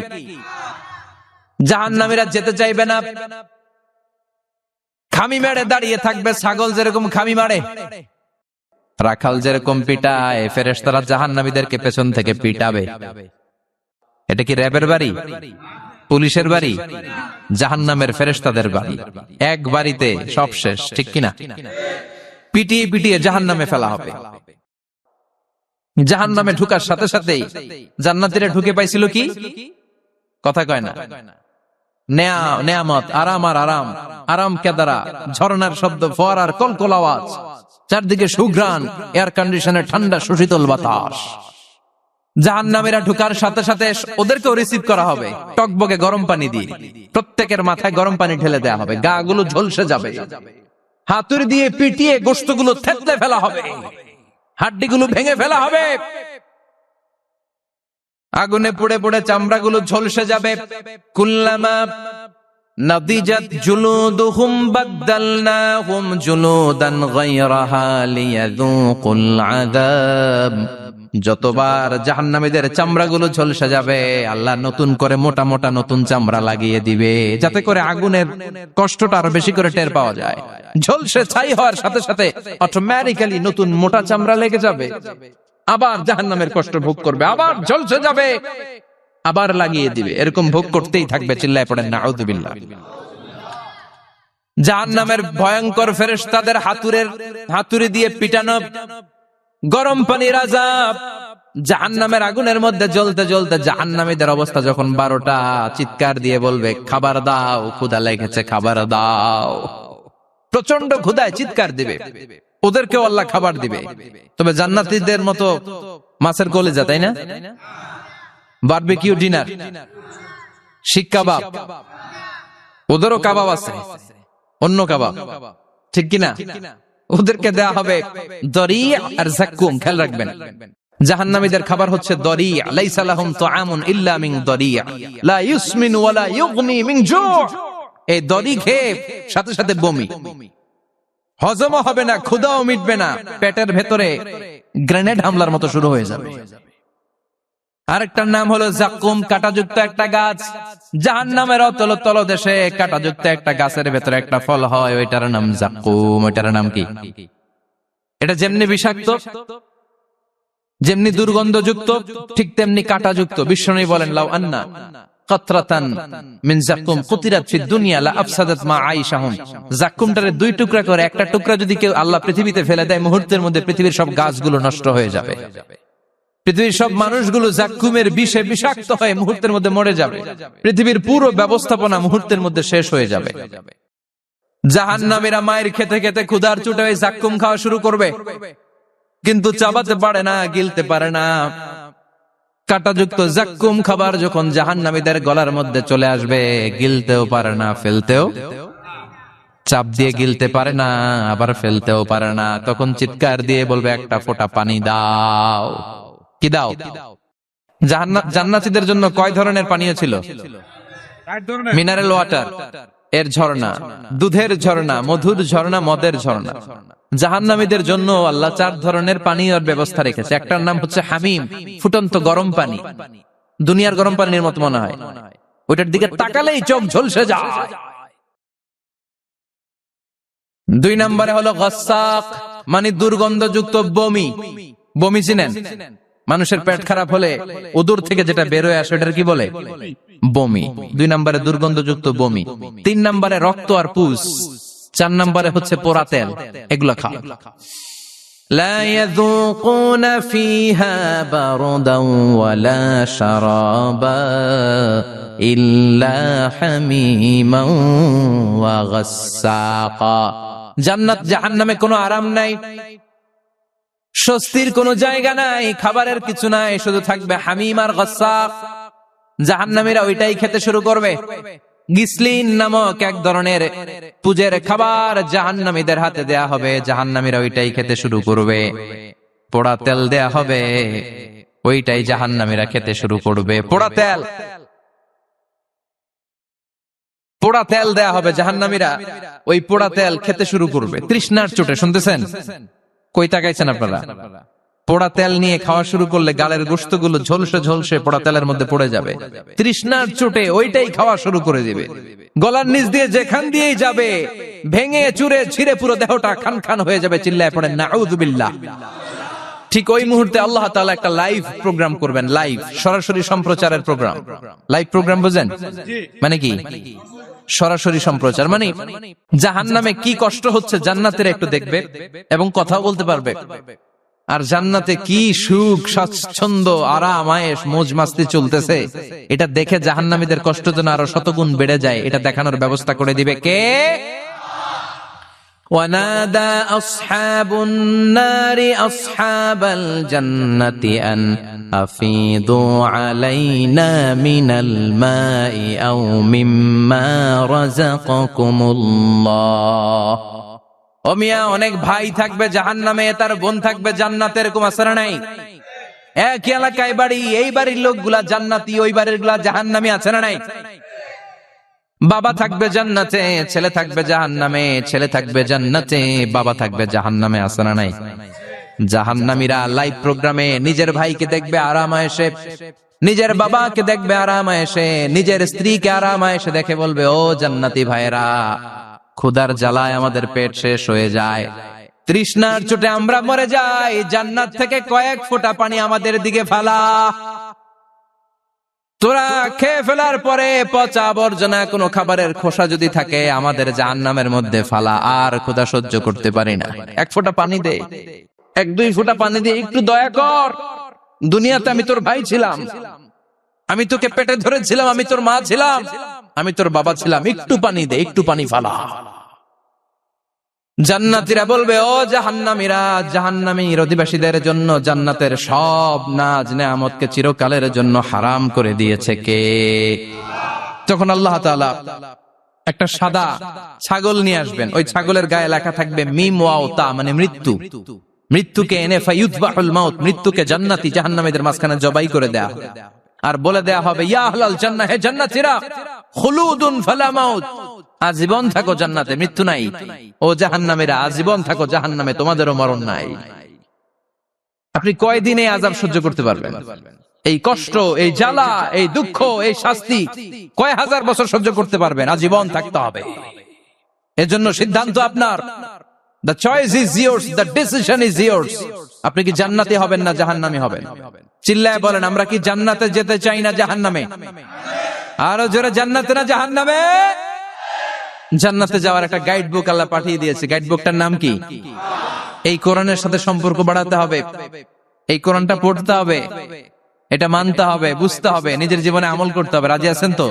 জাহান্নামীরা যেতে চাইবে না, খামি মেরে দাঁড়িয়ে থাকবে। ছাগল যেরকম খামি মারে, রাখাল যেরকম পিটায়, ফেরেশতারা জাহান্নামীদেরকে পেছন থেকে পিটাবে। এটা কি র‍্যাবের বাড়ি, পুলিশের বাড়ি? জাহান্নামের ফেরেশতাদের বাড়ি। এক বাড়িতে সব শেষ, ঠিক কিনা? পিটিয়ে পিটিয়ে জাহান্নামে ফেলা হবে। জাহান্নামে ঢুকার সাথে সাথেই জান্নাতীরা ঢুকে পাইছিল কি? কথা কয় না। নেয়ামত, আরাম আর আরাম, আরাম কেদারা, ঝর্ণার শব্দ, ফোয়ারার কলকল আওয়াজ, চারদিকে সুঘ্রাণ, এয়ার কন্ডিশনের ঠান্ডা সুশীতল বাতাস। জাহান্নামীরা ঢুকার সাথে সাথে ওদেরকেও রিসিভ করা হবে টকবকে গরম পানি দিয়ে। প্রত্যেকের মাথায় গরম পানি ঢেলে দেওয়া হবে, গা গুলো ঝলসে যাবে, হাতুড়ি দিয়ে পিটিয়ে গোশতগুলো থেতলে ফেলা হবে, হাড্ডিগুলো ভেঙে ফেলা হবে, আগুনে পুড়ে পুড়ে চামড়াগুলো ঝলসে যাবে। কুল্লামা নাদিজাত জুলুদুহুম বাদদালনাহুম জুলুদান গায়রাহা লিয়াযুকুল আযাব। যতবার জাহান্নামীদের চামড়াগুলো ঝলসে যাবে, আল্লাহ নতুন করে মোটা মোটা নতুন চামড়া লাগিয়ে দিবে, যাতে করে আগুনের কষ্টটা আরো বেশি করে টের পাওয়া যায়। ঝলসে ছাই হওয়ার সাথে সাথে অটোমেটিক্যালি নতুন মোটা চামড়া লেগে যাবে, আবার জাহান্নামের কষ্ট ভোগ করবে, আবার ঝলসে যাবে, আবার লাগিয়ে দিবে। এরকম ভোগ করতেই থাকবে। চিল্লায় পড়েন নাউযুবিল্লাহ। জাহান্নামের ভয়ঙ্কর ফেরেশতাদের হাতুড়ি দিয়ে পিটানো, গরম পানির আযাব, জাহান্নামের আগুনের মধ্যে জ্বলতে জ্বলতে জাহান্নামীদের অবস্থা যখন 12টা, চিৎকার দিয়ে বলবে খাবার দাও, ক্ষুধা লেগেছে, খাবার দাও। প্রচন্ড ক্ষুধায় চিৎকার দিবে, ওদেরকেও আল্লাহ খাবার দিবে। তবে জান্নাতীদের মতো মাছের কলিজা, তাই না? বারবিকিউ ডিনার, শিক কাবাব, ওদেরও কাবাব আছে, অন্য কাবাব, ঠিক কিনা? ওদেরকে দেয়া হবে দরি আর যাক্কুম। খেয়াল রাখবেন, জাহান্নামীদের খাবার হচ্ছে দরি। লাইসা লাহুম তুআমুন ইল্লা মিন দরি লা ইউসমিন ওয়া লা ইউগনি মিন জু'। এই দরি খেয়ে সাথে সাথে বমি, হজমও হবে না, ক্ষুধাও মিটবে না, পেটের ভেতরে গ্রেনেড হামলার মতো শুরু হয়ে যাবে। আরেকটার নাম হলো জাক্কুম, কাঁটাযুক্ত একটা গাছ। জাহান্নামের অতল তলদেশে কাঁটাযুক্ত একটা গাছের ভেতরে একটা ফল হয়, ওইটার নাম জাক্কুম। ওইটার নাম কি? এটা যেমনি বিষাক্ত, যেমনি দুর্গন্ধযুক্ত, ঠিক তেমনি কাঁটাযুক্ত। বিশ্বনবী বলেন, লাউ আন্না কাতরাতান মিন জাক্কুম কুতিরাত ফিদ দুনিয়া লা আফসাদাত মা আইশাহুম। জাক্কুমটারে দুই টুকরা করে একটা টুকরা যদি কেউ আল্লাহ পৃথিবীতে ফেলে দেয়, মুহূর্তের মধ্যে পৃথিবীর সব গাছগুলো নষ্ট হয়ে যাবে। পৃথিবীর সব মানুষগুলো জাক্কুমের বিষে বিষাক্ত হয়ে মুহূর্তের মধ্যে মরে যাবে। পৃথিবীর পুরো ব্যবস্থাপনা মুহূর্তের মধ্যে শেষ হয়ে যাবে। জাহান্নামীরা মায়ের খেতে খেতে ক্ষুধার চোটে ওই জাক্কুম খাওয়া শুরু করবে, কিন্তু চাবাতে পারে না, গিলতে পারে না। কাঁটাযুক্ত জাক্কুম খাবার যখন জাহান্নামীদের গলার মধ্যে চলে আসবে, গিলতেও পারে না, ফেলতেও, চাপ দিয়ে গিলতে পারে না, আবার ফেলতেও পারে না। তখন চিৎকার দিয়ে বলবে, একটা ফোঁটা পানি দাও। কি দাও? জান্নাতীদের জন্য কয় ধরনের পানীয় ছিল? মিনারেল ওয়াটার, এর ঝর্ণা, দুধের ঝর্ণা, মধুর ঝর্ণা, মদের ঝর্ণা। জাহান্নামীদের জন্য আল্লাহ 4 ধরনের পানীয়র ব্যবস্থা রেখেছে। একটার নাম হচ্ছে হামিম, ফুটন্ত গরম পানি, দুনিয়ার গরম পানির মতো মনে হয়, ওইটার দিকে তাকালেই চোখ ঝলসে যায়। 2 নম্বরে হলো গাসসাক, মানে দুর্গন্ধযুক্ত বমি। বমি চিনেন? মানুষের পেট খারাপ হলে উদর থেকে যেটা বের হয়ে আসে ওটার কি বলে? বমি। 2 নম্বরে দুর্গন্ধযুক্ত বমি। 3 নম্বরে রক্ত আর পুষ। 4 নম্বরে হচ্ছে পোড়া তেল। এগুলো খাও। লা ইয়াযুকুনা ফিহা বারদান ওয়ালা শারাবা ইল্লা হামিমান ওয়া গাসসাকা। জান্নাত জাহান্নামে কোনো আরাম নাই, স্বস্তির কোনো জায়গা নাই, খাবারের কিছু নাই, শুধু থাকবে হামিম আর গাসসাক। জাহান্নামীরা ওইটাই খেতে শুরু করবে। গিসলিন নামক এক ধরনের পূজের খাবার জাহান্নামীদের হাতে দেয়া হবে, জাহান্নামীরা ওইটাই খেতে শুরু করবে। পোড়া তেল দেয়া হবে, ওইটাই জাহান্নামীরা খেতে শুরু করবে। পোড়া তেল, পোড়া তেল দেয়া হবে, জাহান্নামীরা ওই পোড়া তেল খেতে শুরু করবে তৃষ্ণার চোটে। শুনতেছেন? কই তাকাইছেন আপনারা? পোড়া তেল নিয়ে খাওয়া শুরু করলে গালের গোশতগুলো ঝলসে ঝলসে পোড়া তেলের মধ্যে পড়ে যাবে। তৃষ্ণার চোটে ওইটাই খাওয়া শুরু করে দিবে। গলার নিচ দিয়ে যেখান দিয়েই যাবে, ভেঙে চুরে ছিঁড়ে পুরো দেহটা খান খান হয়ে যাবে। চিল্লায় পড়েন নাউযুবিল্লাহ। ঠিক ওই মুহূর্তে আল্লাহ তাআলা একটা লাইভ প্রোগ্রাম করবেন, লাইভ, সরাসরি সম্প্রচারের প্রোগ্রাম। লাইভ প্রোগ্রাম বুঝেন মানে কি? সরাসরি সম্প্রচার। মানে জাহান্নামে কি কষ্ট হচ্ছে জান্নাতের একটু দেখবে এবং কথাও বলতে পারবে। আর জান্নাতে কি সুখ, স্বাচ্ছন্দ্য, আরাম, আয়েশ, মौज মাস্তি চলতেছে, এটা দেখে জাহান্নামীদের কষ্ট যেন আরো শতগুণ বেড়ে যায়, এটা দেখানোর ব্যবস্থা করে দিবে কে? ওয়ানাদা আসহাবুন নারি আসহাবাল জান্নাতি আন আফিদু আলাইনা মিনাল মাই আও মিম্মা রাযাকাকুমুল্লাহ। ও মিয়া, অনেক ভাই থাকবে জাহান্নামে, তার বোন থাকবে জান্নাতে, এরকম আছে না নাই? এক এলাকায় বাড়ি, এই বাড়ির লোকগুলা জান্নাতি, ওই বাড়ির গুলা জাহান্নামী, আছে না নাই? বাবা থাকবে জান্নাতে, ছেলে থাকবে জাহান্নামে, ছেলে থাকবে জান্নাতে, বাবা থাকবে জাহান্নামে, আছে না নাই? জাহান্নামীরা লাইভ প্রোগ্রামে নিজের ভাইকে দেখবে আরাম আয়েশে, নিজের বাবাকে দেখবে আরাম আয়েশে, নিজের স্ত্রীকে আরাম আয়েশে দেখে বলবে, ও জান্নাতি ভাইরা, ক্ষুধার জ্বালায় আমাদের পেট শেষ হয়ে যায়, তৃষ্ণার চোটে আমরা মরে যাই, জান্নাত থেকে কয়েক ফোঁটা পানি আমাদের দিকে ফেলা। তোরা খেয়ে ফেলার পরে পচা আবর্জনা কোনো খাবারের খোসা যদি থাকে আমাদের জাহান্নামের মধ্যে ফালা, আর ক্ষুধা সহ্য করতে পারি না, এক ফোঁটা পানি দে, 1-2 ফোঁটা পানি দিয়ে একটু দয়া কর। দুনিয়াতে আমি তোর ভাই ছিলাম, আমি তোকে পেটে ধরেছিলাম, আমি তোর মা ছিলাম, আমি তোর বাবা ছিলাম, একটু পানি দে, একটু পানি ফালা। জান্নাতীরা বলবে, ও জাহান্নামীরা, জাহান্নামীর অধিবাসীদের জন্য জান্নাতের সব নাজ নেয়ামতকে চিরকালের জন্য হারাম করে দিয়েছে কে? তখন আল্লাহ তাআলা একটা সাদা ছাগল নিয়ে আসবেন, ওই ছাগলের গায়ে লেখা থাকবে মিম ওয়াও তা, মানে মৃত্যু। মৃত্যুকে এনে ফায়ুযবাহুল মাউত, মৃত্যুকে জান্নাতি জাহান্নামীদের মাঝখানে জবাই করে দেয়া হবে, আর বলে দেয়া হবে, ইয়া আহলাল জান্নাহ, হে জান্নাতীরা, খুলুদুন ফালা মাউত, আজীবন থাকো জান্নাতে, মৃত্যু নাই। ও জাহান্নামীরা, আজীবন থাকো জাহান্নামে, তোমাদেরও মরণ নাই। আপনি কয়দিনে আযাব সহ্য করতে পারবেন? এই কষ্ট, এই জ্বালা, এই দুঃখ, এই শাস্তি কয় হাজার বছর সহ্য করতে পারবেন? আজীবন থাকতে হবে। এজন্য সিদ্ধান্ত আপনার। The choice is yours, the decision is yours. আপনি কি জান্নাতি হবেন না জাহান্নামী হবেন? চিল্লায় বলেন, আমরা কি জান্নাতে যেতে চাই না জাহান্নামে? আরো জোরে, জান্নাতে না জাহান্নামে? জান্নাতে যাওয়ার একটা গাইড বুক আল্লাহ পাঠিয়ে দিয়েছে। গাইড বুকটার নাম কি? এই কোরআনের সাথে সম্পর্ক বাড়াতে হবে, এই কোরআনটা পড়তে হবে, এটা মানতে হবে, বুঝতে হবে, নিজের জীবনে আমল করতে হবে। রাজি আছেন তো?